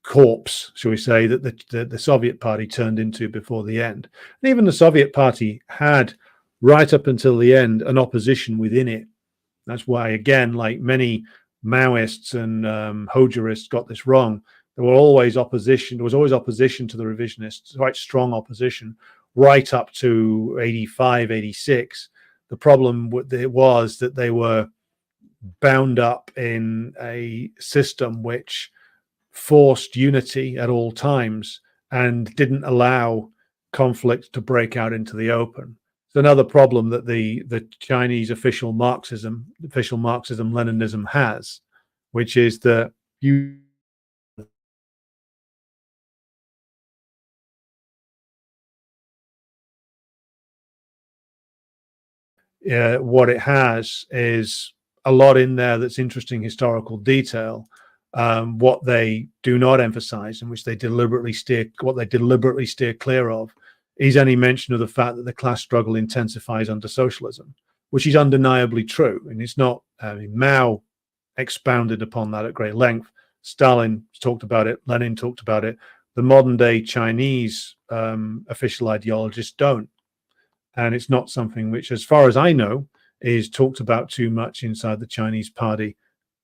corpse, shall we say, that the Soviet Party turned into before the end. And even the Soviet Party had, right up until the end, an opposition within it. That's why, again, like many Maoists and Hojerists got this wrong. There were always opposition. There was always opposition to the revisionists, quite strong opposition, right up to 85, 86. The problem was that they were bound up in a system which forced unity at all times and didn't allow conflict to break out into the open. It's another problem that the Chinese official Marxism, Leninism has, which is that what it has is a lot in there that's interesting historical detail. What they do not emphasize, and which they deliberately steer clear of, is any mention of the fact that the class struggle intensifies under socialism, which is undeniably true. And it's not, Mao expounded upon that at great length. Stalin talked about it. Lenin talked about it. The modern day Chinese official ideologists don't. And it's not something which, as far as I know, is talked about too much inside the Chinese party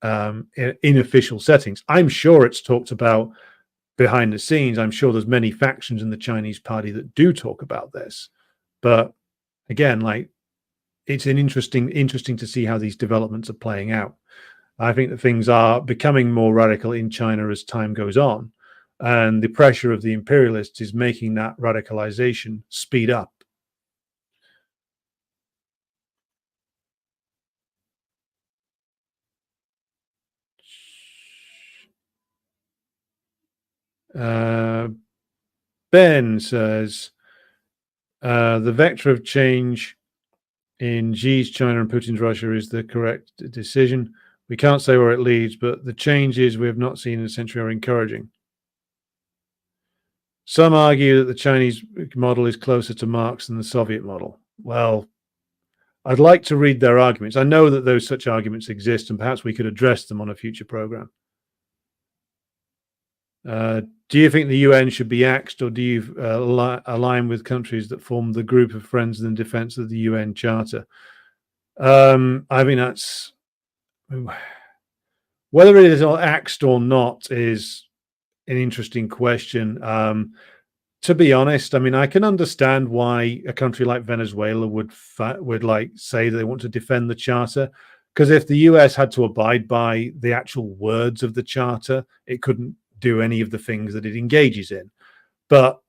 in official settings. I'm sure it's talked about behind the scenes. I'm sure there's many factions in the Chinese party that do talk about this. But again, like, it's an interesting to see how these developments are playing out. I think that things are becoming more radical in China as time goes on, and the pressure of the imperialists is making that radicalization speed up. Ben says, the vector of change in Xi's China and Putin's Russia is the correct decision. We can't say where it leads, but the changes we have not seen in a century are encouraging. Some argue that the Chinese model is closer to Marx than the Soviet model. Well, I'd like to read their arguments. I know that those such arguments exist, and perhaps we could address them on a future program. Do you think the UN should be axed, or do you align with countries that form the group of friends in defense of the UN Charter? I mean, that's whether it is axed or not is an interesting question. To be honest, I mean, I can understand why a country like Venezuela would like say that they want to defend the charter, because if the US had to abide by the actual words of the charter, it couldn't do any of the things that it engages in. But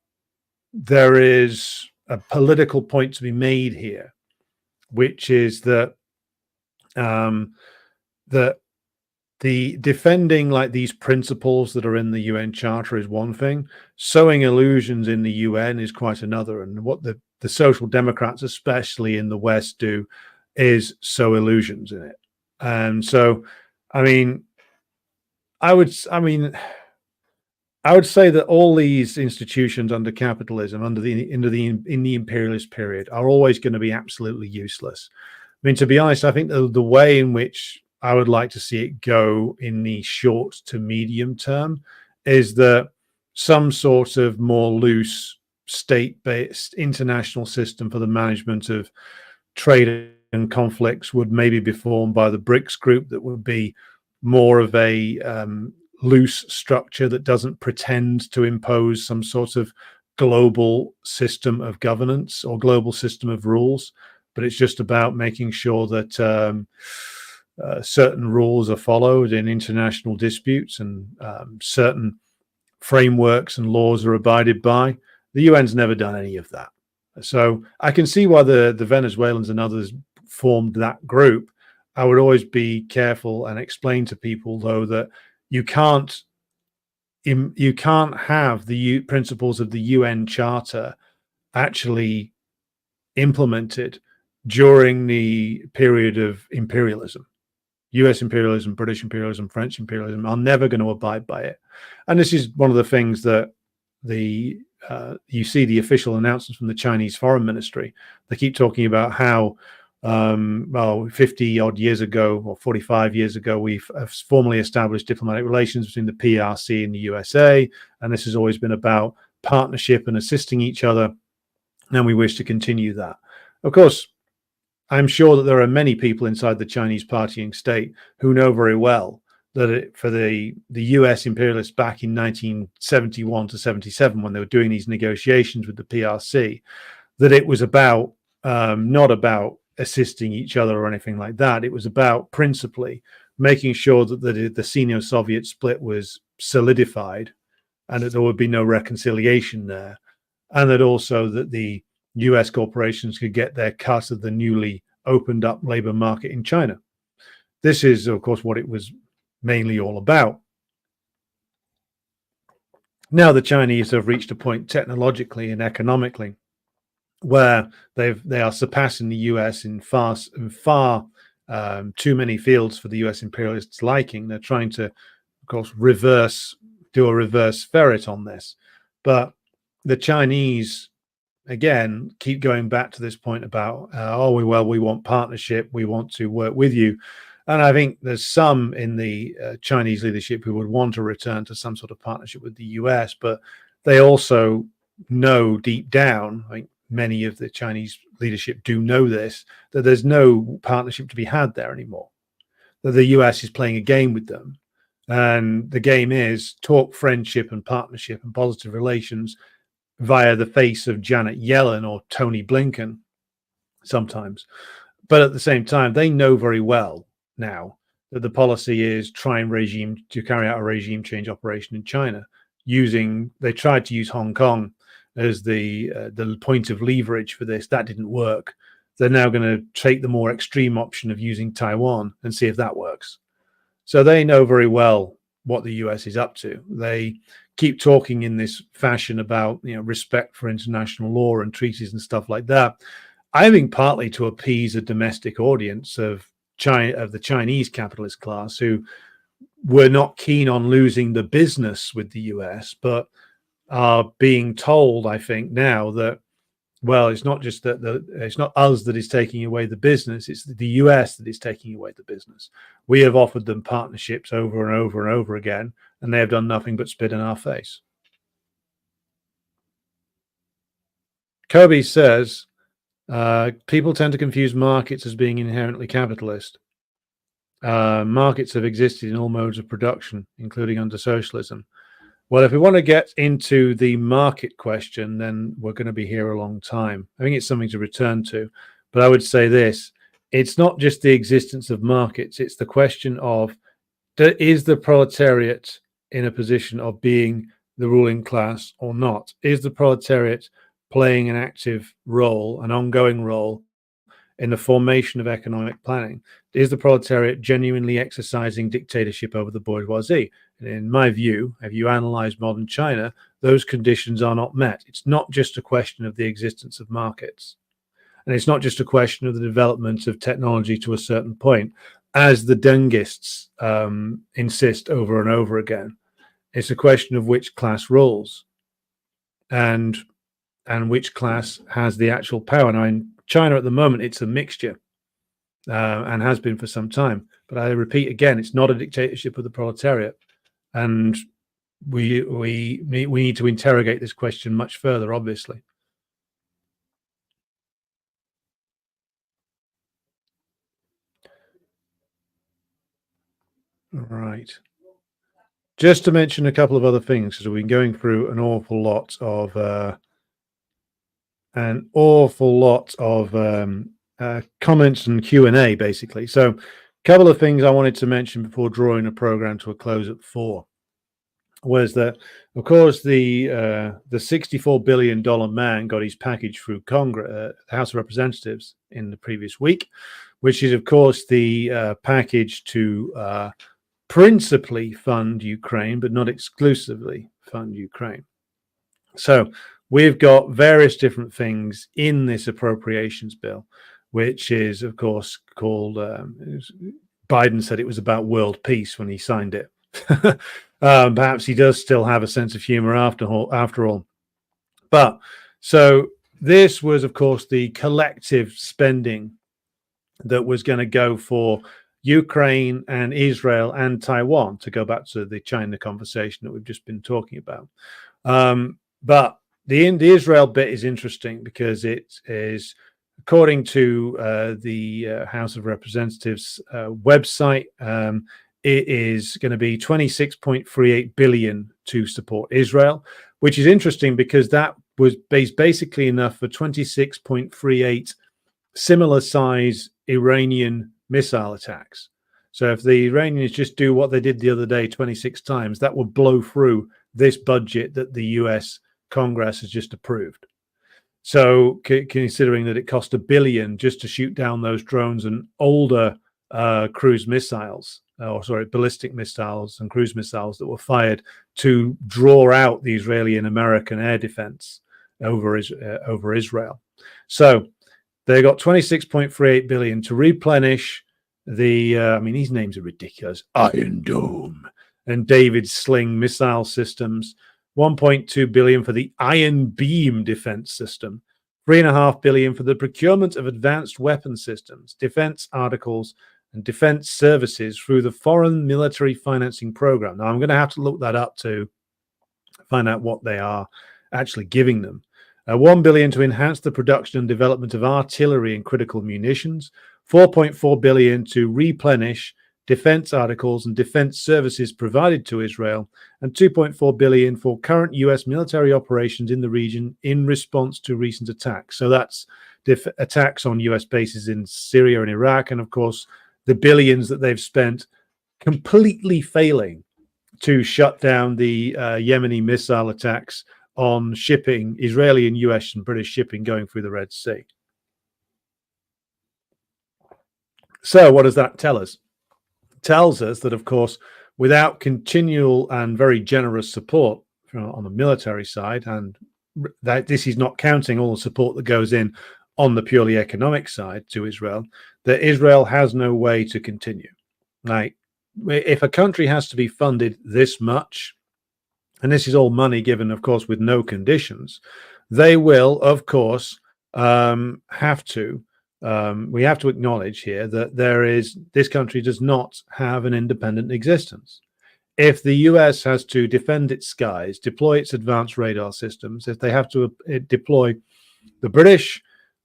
there is a political point to be made here, which is that that the defending like these principles that are in the UN Charter is one thing. Sowing illusions in the UN is quite another. And what the social democrats, especially in the West, do is sow illusions in it. And so, I mean, I would say that all these institutions under capitalism, in the imperialist period, are always going to be absolutely useless. I mean, to be honest, I think the way in which I would like to see it go in the short to medium term is that some sort of more loose state-based international system for the management of trade and conflicts would maybe be formed by the BRICS group, that would be more of a loose structure that doesn't pretend to impose some sort of global system of governance or global system of rules, but it's just about making sure that certain rules are followed in international disputes, and certain frameworks and laws are abided by. The UN's never done any of that. So I can see why the Venezuelans and others formed that group. I would always be careful and explain to people, though, that you can't have the principles of the UN Charter actually implemented during the period of imperialism. US imperialism, British imperialism, French imperialism, are never going to abide by it. And this is one of the things that you see the official announcements from the Chinese Foreign Ministry. They keep talking about how 50 odd years ago or 45 years ago, we've formally established diplomatic relations between the PRC and the USA. And this has always been about partnership and assisting each other. And we wish to continue that. Of course, I'm sure that there are many people inside the Chinese partying state who know very well that for the US imperialists back in 1971 to 77, when they were doing these negotiations with the PRC, that it was about not about assisting each other or anything like that. It was about principally making sure that the Sino-Soviet split was solidified and that there would be no reconciliation there, and that also that the US corporations could get their cut of the newly opened up labor market in China. This is, of course, what it was mainly all about. Now the Chinese have reached a point technologically and economically where they are surpassing the US in far too many fields for the US imperialists' liking. They're trying to, of course, do a reverse ferret on this. But the Chinese, again, keep going back to this point about, we want partnership, we want to work with you. And I think there's some in the Chinese leadership who would want to return to some sort of partnership with the US, but they also know deep down, I think many of the Chinese leadership do know this, that there's no partnership to be had there anymore, that the US is playing a game with them. And the game is talk friendship and partnership and positive relations via the face of Janet Yellen or Tony Blinken sometimes. But at the same time, they know very well now that the policy is carry out a regime change operation in China. They tried to use Hong Kong as the point of leverage for this. That didn't work. They're now going to take the more extreme option of using Taiwan and see if that works. So they know very well what the US is up to. They keep talking in this fashion about respect for international law and treaties and stuff like that. I think partly to appease a domestic audience of the Chinese capitalist class who were not keen on losing the business with the US, but are being told, I think, now that, well, it's not just that it's not us that is taking away the business, it's the US that is taking away the business. We have offered them partnerships over and over and over again, and they have done nothing but spit in our face. Kobe says, people tend to confuse markets as being inherently capitalist. Markets have existed in all modes of production, including under socialism. Well, if we want to get into the market question, then we're going to be here a long time. I think it's something to return to. But I would say this, it's not just the existence of markets. It's the question of, is the proletariat in a position of being the ruling class or not? Is the proletariat playing an active role, an ongoing role in the formation of economic planning? Is the proletariat genuinely exercising dictatorship over the bourgeoisie? And in my view, if you analyze modern China, those conditions are not met. It's not just a question of the existence of markets. And it's not just a question of the development of technology to a certain point, as the Dengists insist over and over again. It's a question of which class rules and which class has the actual power. Now, in China at the moment, it's a mixture and has been for some time. But I repeat again, it's not a dictatorship of the proletariat. And we need to interrogate this question much further, obviously. Right. Just to mention a couple of other things, because we've been going through an awful lot of comments and Q&A, basically. So a couple of things I wanted to mention before drawing the program to a close at 4 was that, of course, the $64 billion man got his package through Congress, House of Representatives in the previous week, which is, of course, the package to principally fund Ukraine, but not exclusively fund Ukraine. So we've got various different things in this appropriations bill, which is, of course, called Biden said it was about world peace when he signed it. Perhaps he does still have a sense of humor after all. But so this was, of course, the collective spending that was going to go for Ukraine and Israel and Taiwan, to go back to the China conversation that we've just been talking about. But the Israel bit is interesting because it is, according to the House of Representatives website, it is going to be 26.38 billion to support Israel, which is interesting because that was basically enough for 26.38 similar size Iranian missile attacks. So if the Iranians just do what they did the other day 26 times, that would blow through this budget that the US Congress has just approved. So considering that it cost $1 billion just to shoot down those drones and older cruise missiles, ballistic missiles and cruise missiles that were fired to draw out the Israeli and American air defense over Israel. So they got 26.38 billion to replenish the, these names are ridiculous, Iron Dome and David Sling missile systems, 1.2 billion for the Iron Beam defense system, 3.5 billion for the procurement of advanced weapon systems, defense articles, and defense services through the Foreign Military Financing Program. Now, I'm going to have to look that up to find out what they are actually giving them. 1 billion to enhance the production and development of artillery and critical munitions, 4.4 billion to replenish defense articles and defense services provided to Israel, and 2.4 billion for current US military operations in the region in response to recent attacks. So that's attacks on US bases in Syria and Iraq, and of course the billions that they've spent completely failing to shut down the Yemeni missile attacks on shipping, Israeli and US and British shipping going through the Red Sea. So what does that tell us? It tells us that, of course, without continual and very generous support on the military side, and that this is not counting all the support that goes in on the purely economic side to Israel, that Israel has no way to continue. Like, if a country has to be funded this much, and this is all money given, of course, with no conditions, they will, of course, have to. We have to acknowledge here that this country does not have an independent existence. If the US has to defend its skies, deploy its advanced radar systems, if they have to deploy the British,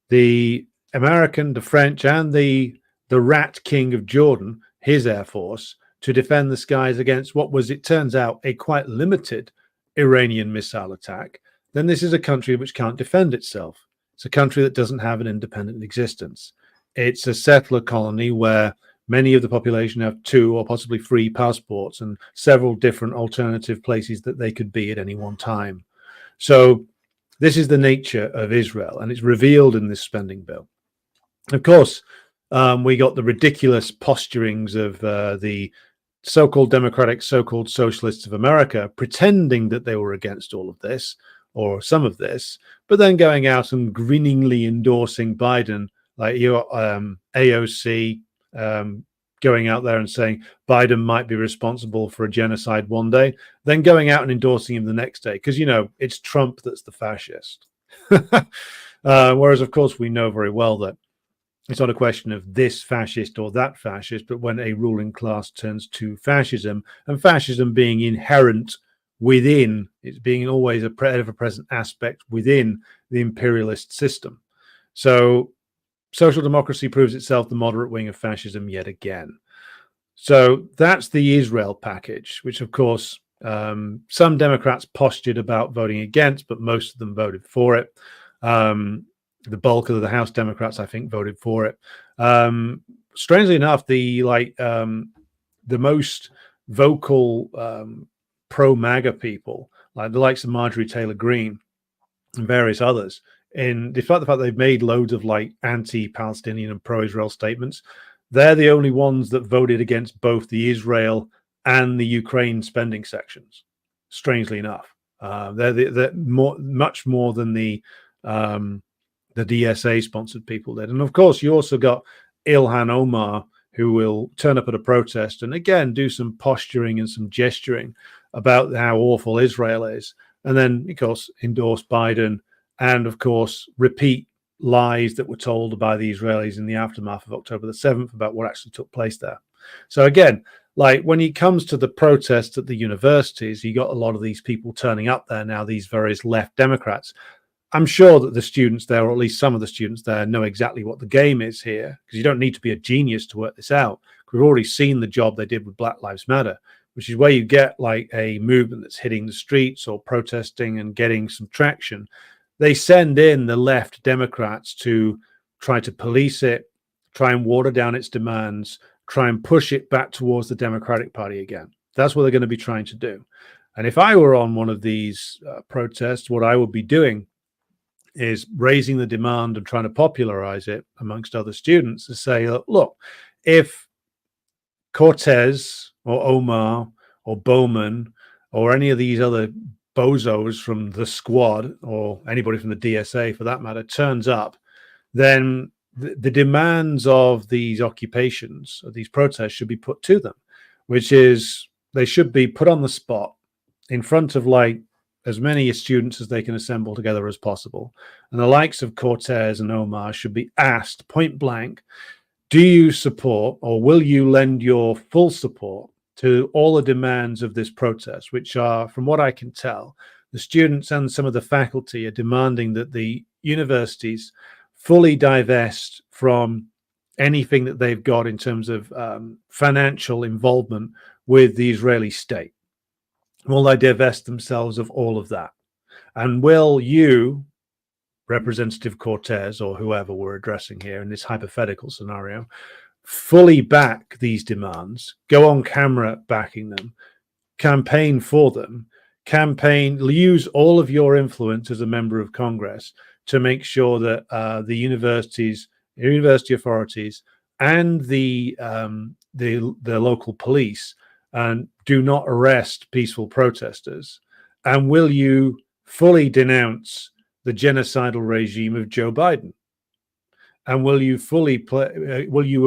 the American, the French, and the Rat King of Jordan, his air force, to defend the skies against what was, it turns out, a quite limited Iranian missile attack, then this is a country which can't defend itself. It's a country that doesn't have an independent existence. It's a settler colony where many of the population have 2 or possibly 3 passports and several different alternative places that they could be at any one time. So this is the nature of Israel, and it's revealed in this spending bill. Of course, we got the ridiculous posturings of the so-called democratic, so-called socialists of America, pretending that they were against all of this, or some of this, but then going out and grinningly endorsing Biden, like your AOC going out there and saying Biden might be responsible for a genocide one day, then going out and endorsing him the next day, because, you know, it's Trump that's the fascist. Whereas, of course, we know very well that it's not a question of this fascist or that fascist, but when a ruling class turns to fascism, and fascism being inherent within, it's being always a ever-present aspect within the imperialist system. So social democracy proves itself the moderate wing of fascism yet again. So that's the Israel package, which, of course, some Democrats postured about voting against, but most of them voted for it. The bulk of the House Democrats, I think, voted for it. Strangely enough, the most vocal pro-MAGA people, like the likes of Marjorie Taylor Greene and various others, despite the fact they've made loads of like anti-Palestinian and pro-Israel statements, they're the only ones that voted against both the Israel and the Ukraine spending sections. Strangely enough, they're much more than the DSA sponsored people did. And of course, you also got Ilhan Omar, who will turn up at a protest and again do some posturing and some gesturing about how awful Israel is, and then of course endorse Biden and of course repeat lies that were told by the Israelis in the aftermath of October the 7th about what actually took place there. So again, like when it comes to the protests at the universities, you got a lot of these people turning up there now, these various left Democrats. I'm sure that the students there, or at least some of the students there, know exactly what the game is here, because you don't need to be a genius to work this out. We've already seen the job they did with Black Lives Matter, which is where you get like a movement that's hitting the streets or protesting and getting some traction. They send in the left Democrats to try to police it, try and water down its demands, try and push it back towards the Democratic Party again. That's what they're going to be trying to do. And if I were on one of these protests, what I would be doing is raising the demand and trying to popularize it amongst other students to say, look, if Cortez or Omar or Bowman or any of these other bozos from the squad or anybody from the DSA for that matter turns up, then the demands of these occupations, of these protests, should be put to them, which is they should be put on the spot in front of like as many students as they can assemble together as possible. And the likes of Cortez and Omar should be asked point blank, do you support or will you lend your full support to all the demands of this protest, which are, from what I can tell, the students and some of the faculty are demanding that the universities fully divest from anything that they've got in terms of financial involvement with the Israeli state. Will they divest themselves of all of that? And will you, Representative Cortez or whoever we're addressing here in this hypothetical scenario, fully back these demands, go on camera backing them, campaign for them, use all of your influence as a member of Congress to make sure that the university authorities and the local police do not arrest peaceful protesters? And will you fully denounce the genocidal regime of Joe Biden? And will you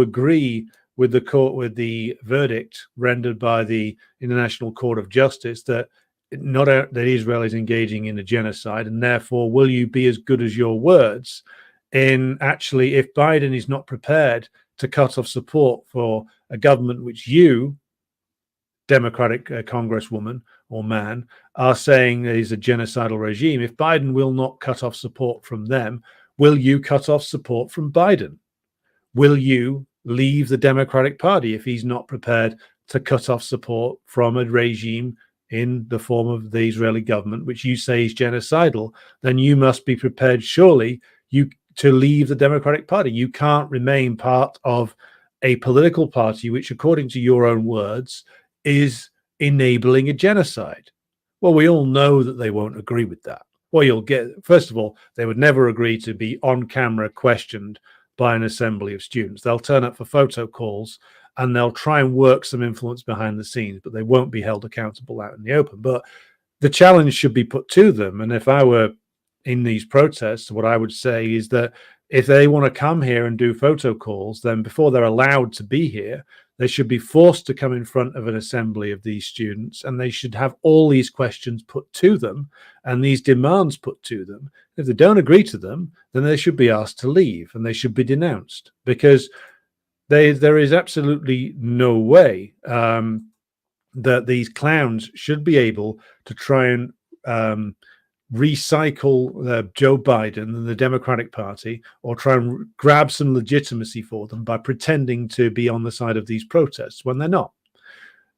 agree with the court, with the verdict rendered by the International Court of Justice that that Israel is engaging in a genocide, and therefore will you be as good as your words in actually, if Biden is not prepared to cut off support for a government which you, Democratic congresswoman or man, are saying is a genocidal regime, if Biden will not cut off support from them, will you cut off support from Biden? Will you leave the Democratic Party if he's not prepared to cut off support from a regime in the form of the Israeli government, which you say is genocidal? Then you must be prepared, surely, to leave the Democratic Party. You can't remain part of a political party which, according to your own words, is enabling a genocide. Well, we all know that they won't agree with that. Well, you'll get, first of all, they would never agree to be on camera questioned by an assembly of students. They'll turn up for photo calls and they'll try and work some influence behind the scenes, but they won't be held accountable out in the open. But the challenge should be put to them. And if I were in these protests, what I would say is that if they want to come here and do photo calls, then before they're allowed to be here, they should be forced to come in front of an assembly of these students, and they should have all these questions put to them and these demands put to them. If they don't agree to them, then they should be asked to leave and they should be denounced, because there is absolutely no way that these clowns should be able to try and recycle Joe Biden and the Democratic Party, or try and grab some legitimacy for them by pretending to be on the side of these protests when they're not.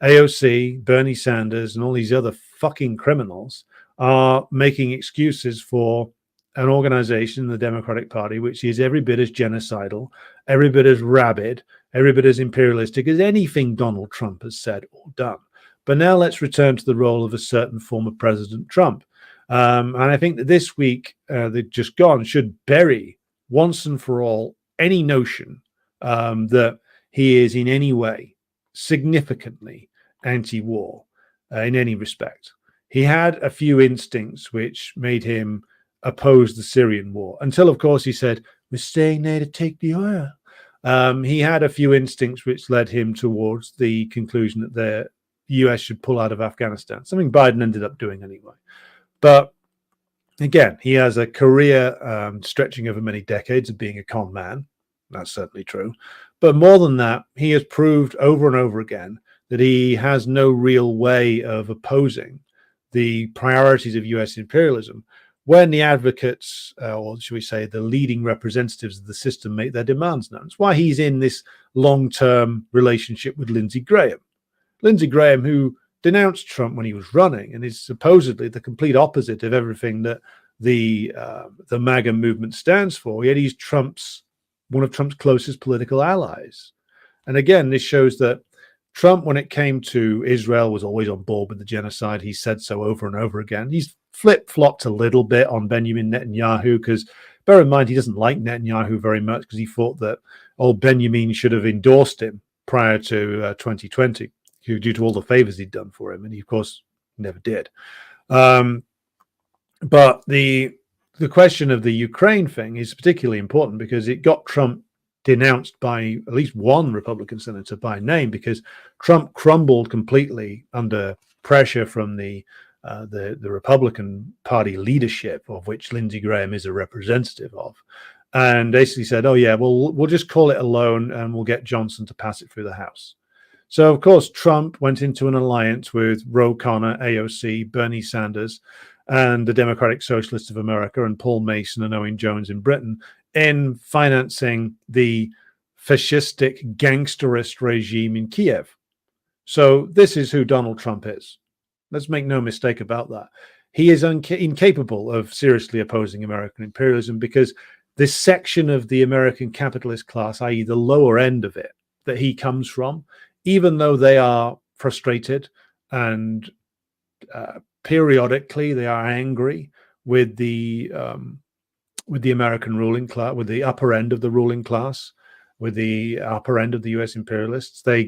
AOC, Bernie Sanders, and all these other fucking criminals are making excuses for an organization, the Democratic Party, which is every bit as genocidal, every bit as rabid, every bit as imperialistic as anything Donald Trump has said or done. But now let's return to the role of a certain former President Trump. And I think that this week, that just gone, should bury once and for all any notion that he is in any way significantly anti-war in any respect. He had a few instincts which made him oppose the Syrian war, until, of course, he said, we're staying there to take the oil. He had a few instincts which led him towards the conclusion that the US should pull out of Afghanistan, something Biden ended up doing anyway. But again, he has a career stretching over many decades of being a con man. That's certainly true. But more than that, he has proved over and over again that he has no real way of opposing the priorities of US imperialism when the advocates, or should we say the leading representatives of the system, make their demands known. It's why he's in this long-term relationship with Lindsey Graham. Lindsey Graham, who denounced Trump when he was running and is supposedly the complete opposite of everything that the MAGA movement stands for, yet he's one of Trump's closest political allies. And again, this shows that Trump, when it came to Israel, was always on board with the genocide. He said so over and over again. He's flip-flopped a little bit on Benjamin Netanyahu, because bear in mind, he doesn't like Netanyahu very much because he thought that old Benjamin should have endorsed him prior to 2020, due to all the favors he'd done for him. And he, of course, never did. But the question of the Ukraine thing is particularly important because it got Trump denounced by at least one Republican senator by name, because Trump crumbled completely under pressure from the Republican Party leadership, of which Lindsey Graham is a representative of, and basically said, "Oh yeah, we'll just call it a loan and we'll get Johnson to pass it through the House." So of course Trump went into an alliance with Ro Khanna, AOC, Bernie Sanders, and the Democratic Socialists of America, and Paul Mason and Owen Jones in Britain, in financing the fascistic gangsterist regime in Kiev. So this is who Donald Trump is. Let's make no mistake about that. He is incapable of seriously opposing American imperialism, because this section of the American capitalist class, i.e. the lower end of it that he comes from, even though they are frustrated and periodically they are angry with the American ruling class, with the upper end of the ruling class, with the upper end of the US imperialists, they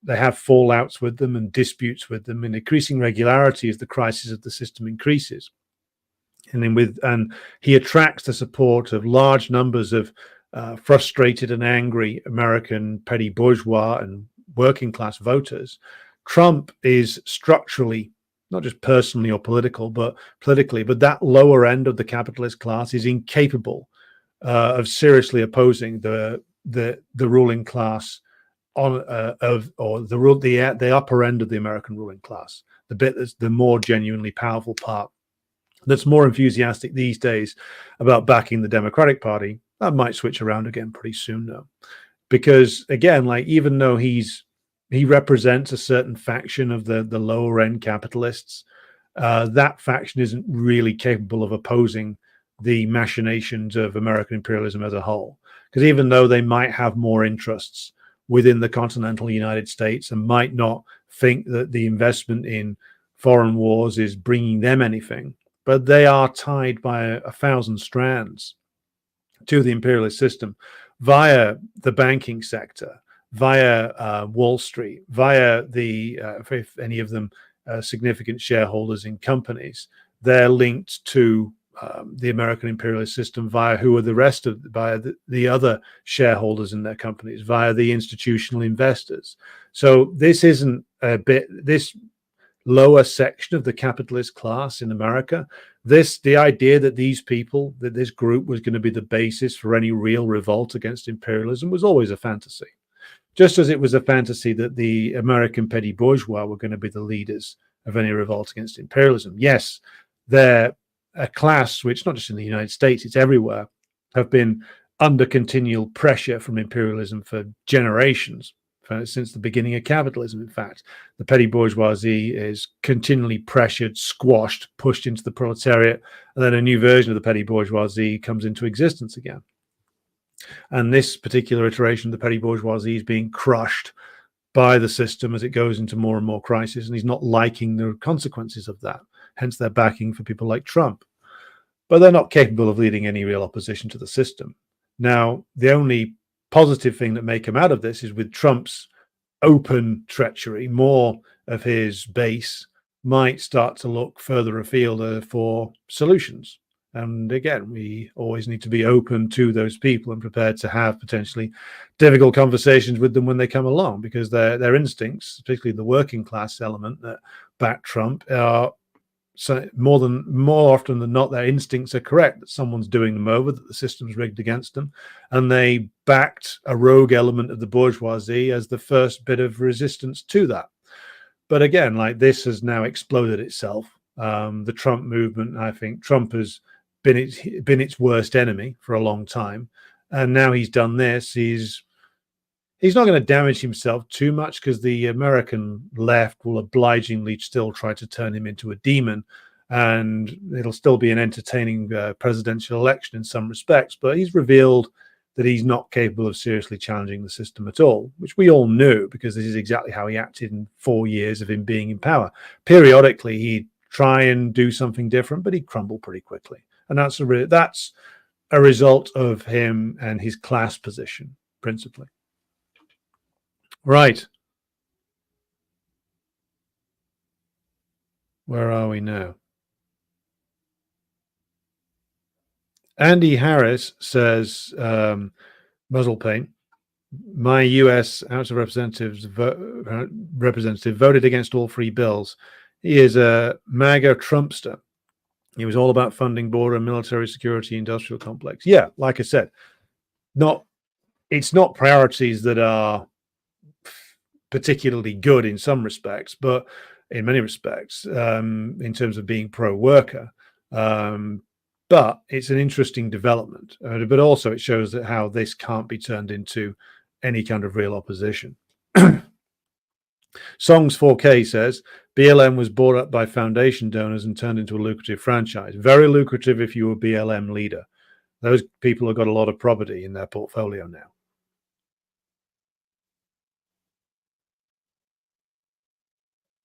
have fallouts with them and disputes with them in increasing regularity as the crisis of the system increases. And then he attracts the support of large numbers of frustrated and angry American petty bourgeois and working class voters. Trump is structurally, not just personally or politically, but that lower end of the capitalist class is incapable of seriously opposing the ruling class the upper end of the American ruling class, the bit that's the more genuinely powerful part, that's more enthusiastic these days about backing the Democratic Party. That might switch around again pretty soon, though, because again, like, even though he represents a certain faction of the lower end capitalists, that faction isn't really capable of opposing the machinations of American imperialism as a whole. Because even though they might have more interests within the continental United States and might not think that the investment in foreign wars is bringing them anything, but they are tied by a thousand strands to the imperialist system via the banking sector, via Wall Street, via if any of them significant shareholders in companies. They're linked to the American imperialist system via the other shareholders in their companies, via the institutional investors. So this isn't this lower section of the capitalist class in America. The idea that this group was going to be the basis for any real revolt against imperialism was always a fantasy. Just as it was a fantasy that the American petty bourgeois were going to be the leaders of any revolt against imperialism. Yes, they're a class which, not just in the United States, it's everywhere, have been under continual pressure from imperialism for generations, since the beginning of capitalism. In fact, the petty bourgeoisie is continually pressured, squashed, pushed into the proletariat, and then a new version of the petty bourgeoisie comes into existence again. And this particular iteration of the petty bourgeoisie is being crushed by the system as it goes into more and more crisis, and he's not liking the consequences of that. Hence their backing for people like Trump. But they're not capable of leading any real opposition to the system. Now, the only positive thing that may come out of this is, with Trump's open treachery, more of his base might start to look further afield for solutions. And again, we always need to be open to those people and prepared to have potentially difficult conversations with them when they come along, because their instincts, particularly the working class element that back Trump, are so more often than not, their instincts are correct, that someone's doing them over, that the system's rigged against them, and they backed a rogue element of the bourgeoisie as the first bit of resistance to that. But again, like, this has now exploded itself. The Trump movement, I think Trump has been its worst enemy for a long time, and now he's done this. He's not going to damage himself too much, because the American left will obligingly still try to turn him into a demon, and it'll still be an entertaining presidential election in some respects. But he's revealed that he's not capable of seriously challenging the system at all, which we all knew, because this is exactly how he acted in 4 years of him being in power. Periodically, he'd try and do something different, but he'd crumble pretty quickly. And that's a result of him and his class position, principally. Right. Where are we now? Andy Harris says, muzzle paint. My US House of Representatives representative voted against all three bills. He is a MAGA Trumpster. He was all about funding border and military security industrial complex. Yeah, like I said, it's not priorities that are particularly good in some respects, but in many respects, in terms of being pro-worker. But it's an interesting development. But also it shows that how this can't be turned into any kind of real opposition. Songs 4K says, BLM was bought up by foundation donors and turned into a lucrative franchise. Very lucrative if you were a BLM leader. Those people have got a lot of property in their portfolio now.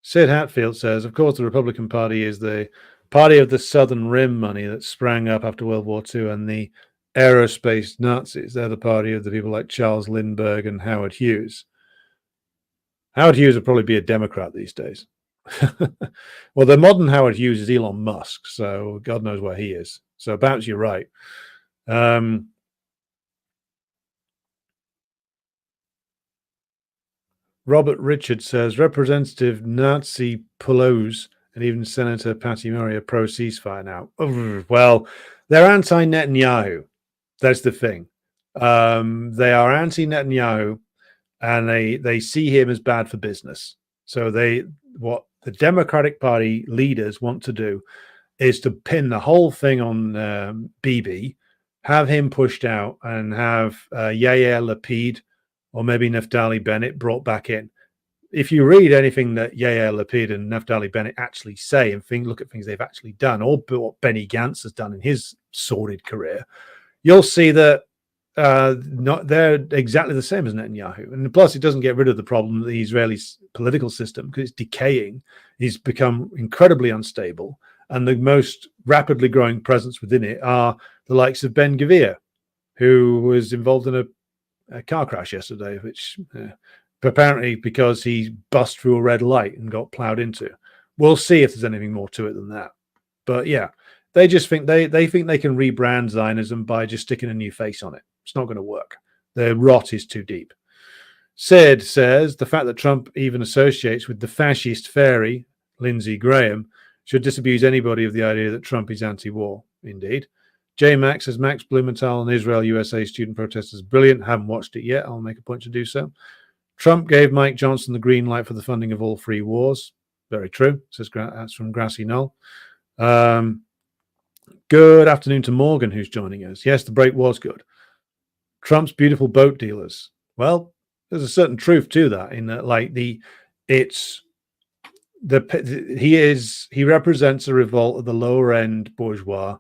Sid Hatfield says, of course, the Republican Party is the party of the Southern Rim money that sprang up after World War II, and the aerospace Nazis. They're the party of the people like Charles Lindbergh and Howard Hughes. Howard Hughes would probably be a Democrat these days. Well, the modern Howard Hughes is Elon Musk, so God knows where he is. So perhaps you're right. Robert Richard says, Representative Nazi Pelosi and even Senator Patty Murray are pro-ceasefire now. Well, they're anti-Netanyahu. That's the thing. They are anti-Netanyahu, and they see him as bad for business. So what the Democratic Party leaders want to do is to pin the whole thing on Bibi, have him pushed out, and have Yair Lapid or maybe Naftali Bennett brought back in. If you read anything that Yair Lapid and Naftali Bennett actually say and look at things they've actually done, or what Benny Gantz has done in his sordid career, you'll see that they're exactly the same as Netanyahu. And plus, it doesn't get rid of the problem that the Israeli political system, because it's decaying, it's become incredibly unstable, and the most rapidly growing presence within it are the likes of Ben Gvir, who was involved in a car crash yesterday, which apparently because he bust through a red light and got plowed into. We'll see if there's anything more to it than that. But yeah, they just think they think they can rebrand Zionism by just sticking a new face on it. It's not going to work. The rot is too deep. Sid says the fact that Trump even associates with the fascist fairy Lindsey Graham should disabuse anybody of the idea that Trump is anti-war. Indeed. J Max says Max Blumenthal and Israel USA student protesters brilliant. Haven't watched it yet. I'll make a point to do so. Trump gave Mike Johnson the green light for the funding of all three wars. Very true. Says that's from Grassy Knoll. Good afternoon to Morgan, who's joining us. Yes, the break was good. Trump's beautiful boat dealers. Well, there's a certain truth to that. In that, like he represents a revolt of the lower end bourgeois.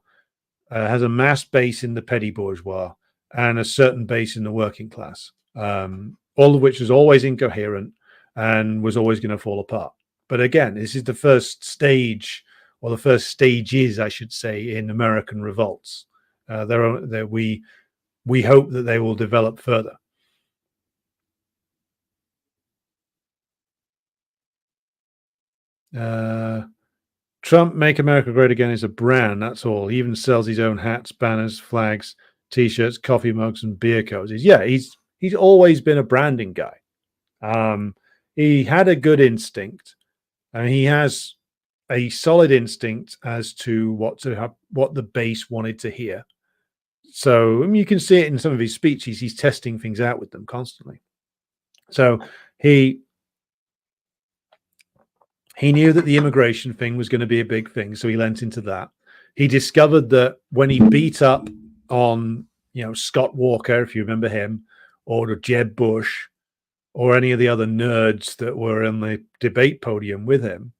Has a mass base in the petty bourgeois and a certain base in the working class, all of which was always incoherent and was always going to fall apart. But again, this is the first stage, or the first stages, I should say, in American revolts. We hope that they will develop further. Trump, Make America Great Again is a brand, that's all. He even sells his own hats, banners, flags, T-shirts, coffee mugs, and beer cozies. Yeah, he's always been a branding guy. He had a good instinct, and he has a solid instinct as to what the base wanted to hear. So I mean, you can see it in some of his speeches. He's testing things out with them constantly. So he knew that the immigration thing was going to be a big thing, so he lent into that. He discovered that when he beat up on, Scott Walker, if you remember him, or Jeb Bush, or any of the other nerds that were in the debate podium with him,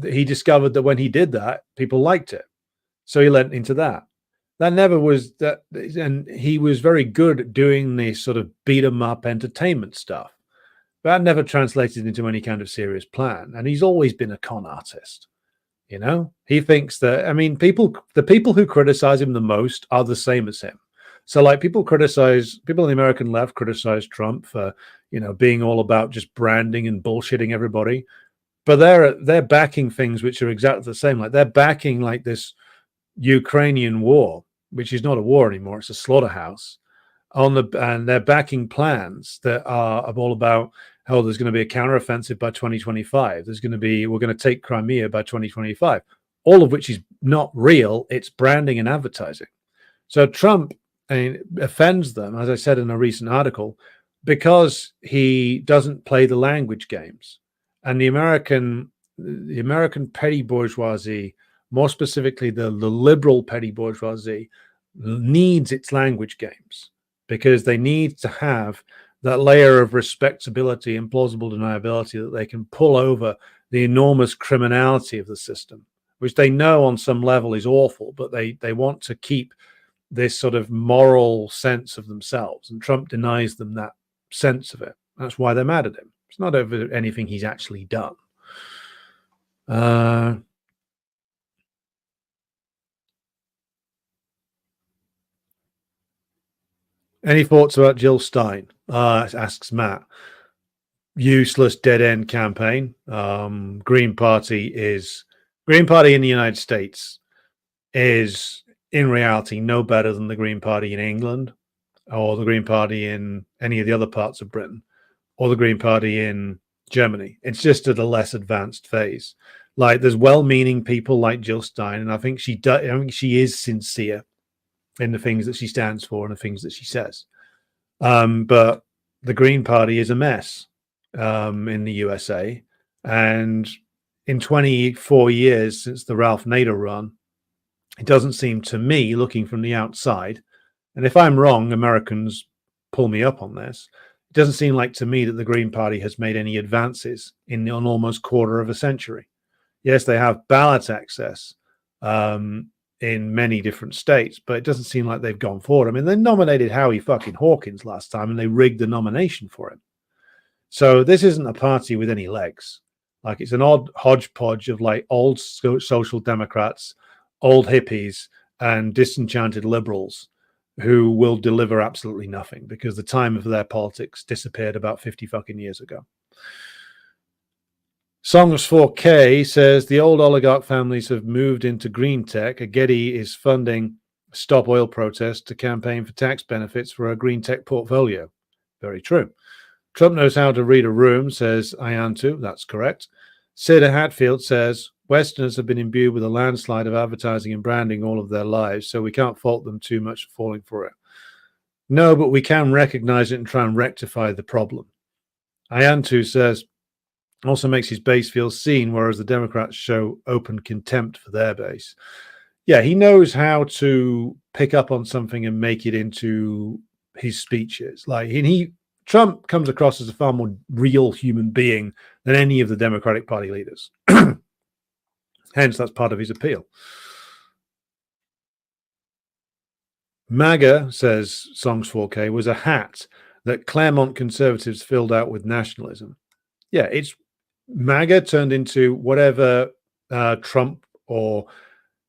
he discovered that when he did that, people liked it. So he lent into that. That never was that, and he was very good at doing this sort of beat 'em up entertainment stuff. That never translated into any kind of serious plan. And he's always been a con artist. He thinks that, the people who criticize him the most are the same as him. So like people on the American left criticize Trump for, being all about just branding and bullshitting everybody. But they're backing things which are exactly the same. Like they're backing like this Ukrainian war, which is not a war anymore. It's a slaughterhouse. And they're backing plans that are all about, there's going to be a counteroffensive by 2025. We're going to take Crimea by 2025, all of which is not real. It's branding and advertising. So Trump offends them, as I said in a recent article, because he doesn't play the language games. And the American petty bourgeoisie, more specifically the liberal petty bourgeoisie, needs its language games because they need to have that layer of respectability and plausible deniability that they can pull over the enormous criminality of the system, which they know on some level is awful, but they want to keep this sort of moral sense of themselves. And Trump denies them that sense of it. That's why they're mad at him. It's not over anything he's actually done. Any thoughts about Jill Stein? Asks Matt. Useless dead end campaign. Green Party in the United States is in reality no better than the Green Party in England or the Green Party in any of the other parts of Britain or the Green Party in Germany. It's just at a less advanced phase. Like there's well-meaning people like Jill Stein, and I think she is sincere in the things that she stands for and the things that she says. But the Green Party is a mess in the USA. And in 24 years since the Ralph Nader run, it doesn't seem to me, looking from the outside, and if I'm wrong, Americans pull me up on this, it doesn't seem like to me that the Green Party has made any advances in an almost quarter of a century. Yes, they have ballot access in many different states, but it doesn't seem like they've gone forward. I mean, they nominated Howie fucking Hawkins last time and they rigged the nomination for him. So this isn't a party with any legs. Like it's an odd hodgepodge of like old social democrats, old hippies, and disenchanted liberals who will deliver absolutely nothing because the time of their politics disappeared about 50 fucking years ago. Songs 4K says the old oligarch families have moved into green tech. Getty is funding Stop Oil protests to campaign for tax benefits for a green tech portfolio. Very true. Trump knows how to read a room, says Iantu. That's correct. Cedar Hatfield says Westerners have been imbued with a landslide of advertising and branding all of their lives, so we can't fault them too much for falling for it. No, but we can recognize it and try and rectify the problem. Iantu says also makes his base feel seen, whereas the Democrats show open contempt for their base. Yeah, he knows how to pick up on something and make it into his speeches. Like Trump comes across as a far more real human being than any of the Democratic Party leaders. Hence, that's part of his appeal. MAGA, says Songs 4K, was a hat that Claremont conservatives filled out with nationalism. Yeah, it's MAGA turned into whatever Trump or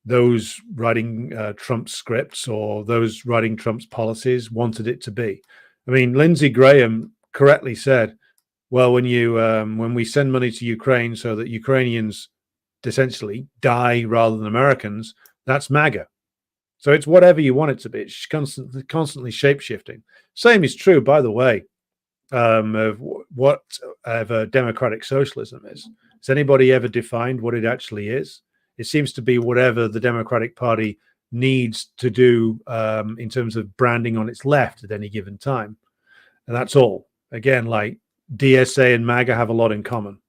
those writing Trump's scripts or those writing Trump's policies wanted it to be. I mean, Lindsey Graham correctly said, well, when we send money to Ukraine so that Ukrainians essentially die rather than Americans, that's MAGA. So it's whatever you want it to be. It's constantly shape-shifting. Same is true, by the way, of whatever democratic socialism is. Has anybody ever defined what it actually is? It seems to be whatever the Democratic Party needs to do in terms of branding on its left at any given time. And that's all. Again, like DSA and MAGA have a lot in common.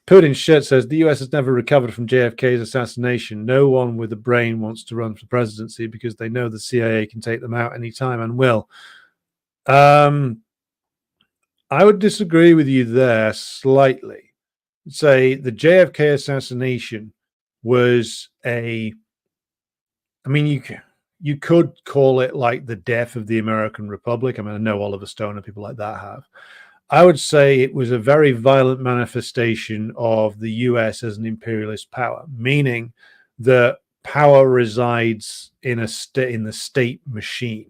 Putin's shirt says the US has never recovered from JFK's assassination. No one with a brain wants to run for the presidency because they know the CIA can take them out anytime and will. I would disagree with you there slightly. Say the JFK assassination was you could call it like the death of the American Republic. I mean, I know Oliver Stone and people like that have. I would say it was a very violent manifestation of the US as an imperialist power, meaning that power resides in the state machine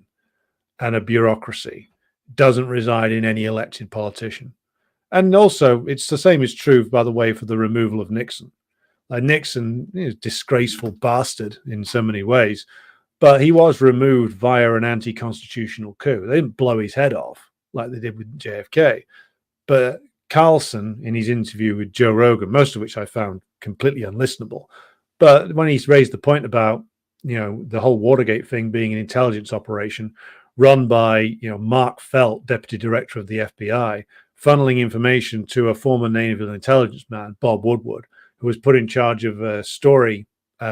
and a bureaucracy. It doesn't reside in any elected politician. And also, it's the same is true, by the way, for the removal of Nixon. Like Nixon is a disgraceful bastard in so many ways, but he was removed via an anti-constitutional coup. They didn't blow his head off like they did with JFK. But Carlson, in his interview with Joe Rogan, most of which I found completely unlistenable, but when he's raised the point about, the whole Watergate thing being an intelligence operation run by, Mark Felt, deputy director of the FBI, funneling information to a former naval intelligence man, Bob Woodward, who was put in charge of a story,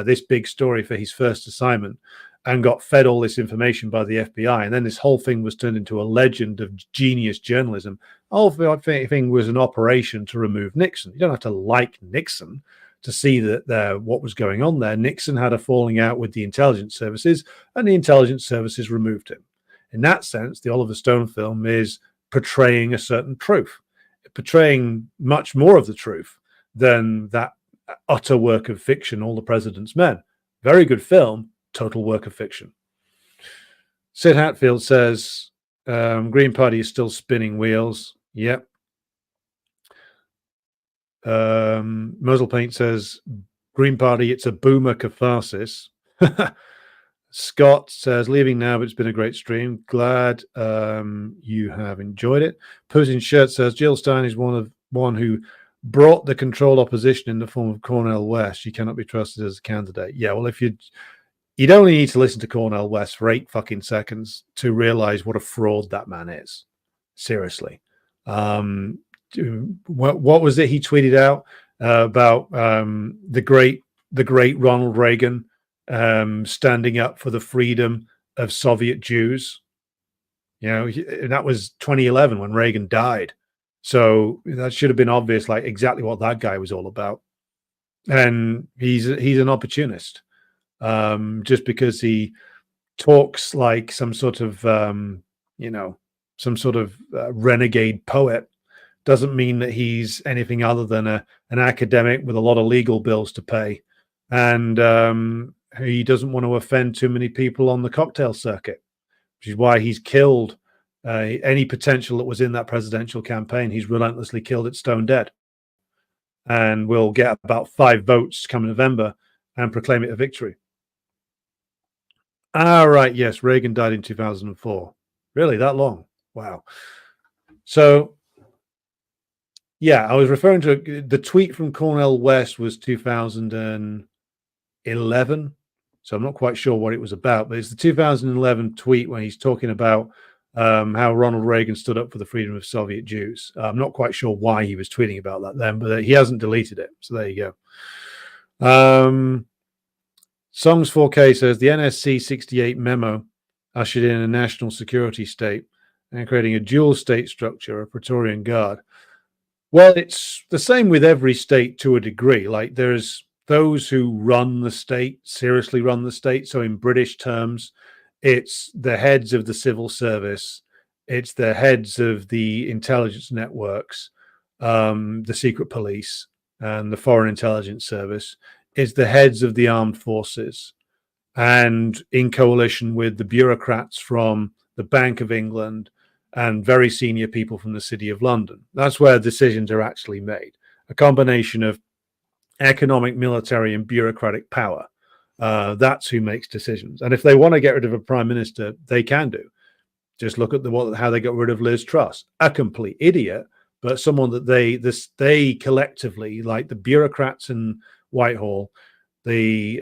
this big story for his first assignment, and got fed all this information by the FBI. And then this whole thing was turned into a legend of genius journalism. The whole thing was an operation to remove Nixon. You don't have to like Nixon to see that what was going on there. Nixon had a falling out with the intelligence services, and the intelligence services removed him. In that sense, the Oliver Stone film is portraying a certain truth, portraying much more of the truth than that utter work of fiction, All the President's Men. Very good film, total work of fiction. Sid Hatfield says, Green Party is still spinning wheels. Yep. Muzzle Paint says, Green Party, it's a boomer catharsis. Scott says, leaving now, but it's been a great stream. Glad you have enjoyed it. Putin's shirt says, Jill Stein is one who brought the controlled opposition in the form of Cornel West. She cannot be trusted as a candidate. Yeah, well, if you'd only need to listen to Cornel West for 8 fucking seconds to realize what a fraud that man is. Seriously. What was it he tweeted out about the great Ronald Reagan standing up for the freedom of Soviet Jews? That was 2011 when Reagan died. So that should have been obvious, like exactly what that guy was all about. And he's an opportunist. Just because he talks like some sort of renegade poet doesn't mean that he's anything other than an academic with a lot of legal bills to pay, and he doesn't want to offend too many people on the cocktail circuit, which is why he's killed any potential that was in that presidential campaign. He's relentlessly killed it stone dead, and will get about 5 votes come November and proclaim it a victory. Right, yes, Reagan died in 2004. Really, that long? Wow. So, yeah, I was referring to the tweet from Cornel West was 2011. So I'm not quite sure what it was about, but it's the 2011 tweet when he's talking about how Ronald Reagan stood up for the freedom of Soviet Jews. I'm not quite sure why he was tweeting about that then, but he hasn't deleted it. So there you go. Songs 4K says the NSC 68 memo ushered in a national security state and creating a dual state structure, a Praetorian Guard. Well, it's the same with every state to a degree. Like there's those who run the state, seriously run the state. So in British terms, it's the heads of the civil service, it's the heads of the intelligence networks, the secret police and the foreign intelligence service. It's the heads of the armed forces, and in coalition with the bureaucrats from the Bank of England and very senior people from the City of London. That's where decisions are actually made. A combination of economic, military, and bureaucratic power. That's who makes decisions. And if they want to get rid of a prime minister, they can do. Just look at how they got rid of Liz Truss, a complete idiot, but someone that they collectively, like the bureaucrats in Whitehall, the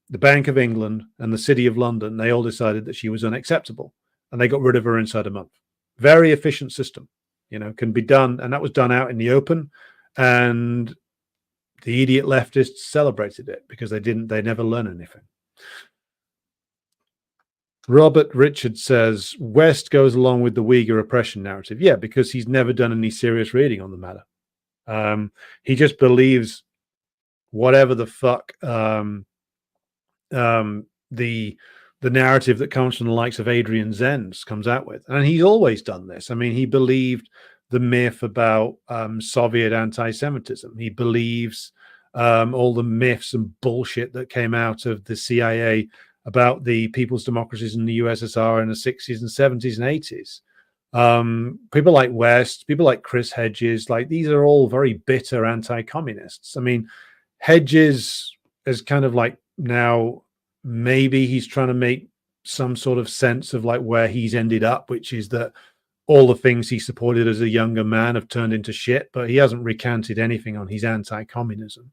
Bank of England, and the City of London, they all decided that she was unacceptable, and they got rid of her inside a month. Very efficient system, can be done, and that was done out in the open, and the idiot leftists celebrated it because they never learn anything. Robert Richard says, West goes along with the Uyghur oppression narrative. Yeah, because he's never done any serious reading on the matter. He just believes whatever the fuck the narrative that comes from the likes of Adrian Zenz comes out with. And he's always done this. I mean, he believed the myth about Soviet anti-Semitism. He believes all the myths and bullshit that came out of the CIA about the people's democracies in the USSR in the 60s and 70s and 80s. People like West, people like Chris Hedges, like these are all very bitter anti-communists. I mean, Hedges is kind of like now maybe he's trying to make some sort of sense of like where he's ended up, which is that all the things he supported as a younger man have turned into shit, but he hasn't recanted anything on his anti-communism.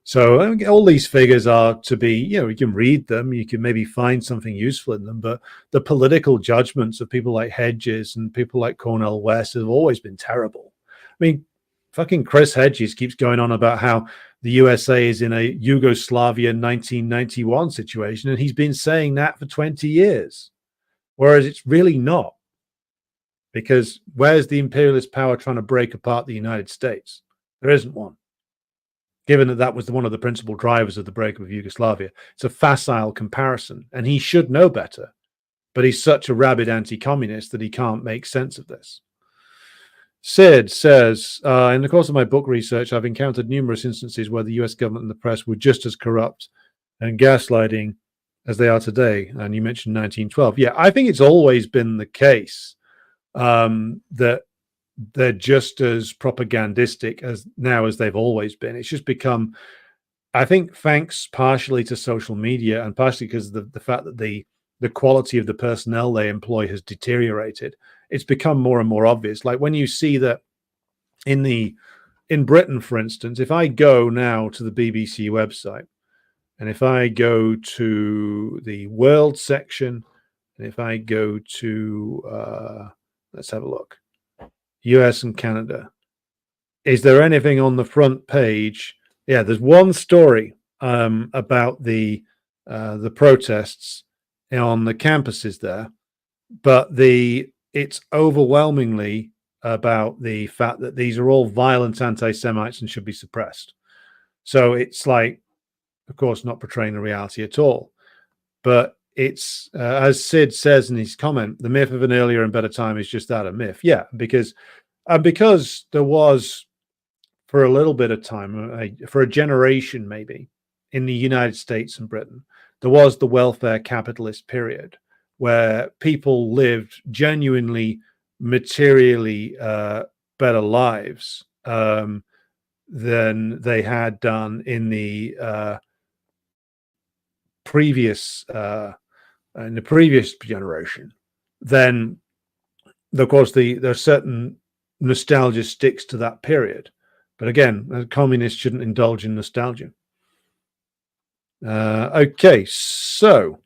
So all these figures are to be, you can read them, you can maybe find something useful in them, but the political judgments of people like Hedges and people like Cornel West have always been terrible. I mean, fucking Chris Hedges keeps going on about how the USA is in a Yugoslavia 1991 situation, and he's been saying that for 20 years, whereas it's really not. Because where's the imperialist power trying to break apart the United States? There isn't one. Given that was one of the principal drivers of the breakup of Yugoslavia. It's a facile comparison, and he should know better. But he's such a rabid anti-communist that he can't make sense of this. Sid says, in the course of my book research, I've encountered numerous instances where the US government and the press were just as corrupt and gaslighting as they are today. And you mentioned 1912. Yeah, I think it's always been the case that they're just as propagandistic as they've always been. It's just become, I think, thanks partially to social media and partially because of the fact that the quality of the personnel they employ has deteriorated. It's become more and more obvious. Like when you see that in Britain, for instance, if I go now to the BBC website and if I go to the world section and if I go to, let's have a look. US and Canada. Is there anything on the front page? Yeah, there's one story about the protests on the campuses there, but it's overwhelmingly about the fact that these are all violent anti-Semites and should be suppressed. So it's like, of course, not portraying the reality at all. But it's, as Sid says in his comment, the myth of an earlier and better time is just that, a myth. Yeah, because there was, for a little bit of time, for a generation maybe, in the United States and Britain, there was the welfare capitalist period where people lived genuinely, materially better lives than they had done in the previous generation. Then, of course, there's certain nostalgia sticks to that period. But again, communists shouldn't indulge in nostalgia. Okay, so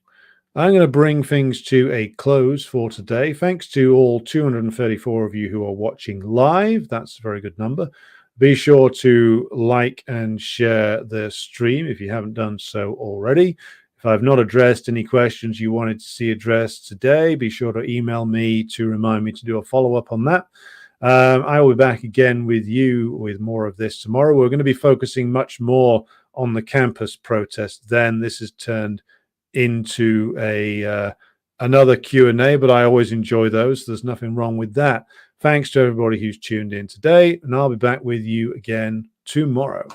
I'm going to bring things to a close for today. Thanks to all 234 of you who are watching live. That's a very good number. Be sure to like and share the stream if you haven't done so already. If I've not addressed any questions you wanted to see addressed today, be sure to email me to remind me to do a follow-up on that. I will be back again with you with more of this tomorrow. We're going to be focusing much more on the campus protest then. This has turned into another Q&A, but I always enjoy those. There's nothing wrong with that. Thanks to everybody who's tuned in today, and I'll be back with you again tomorrow.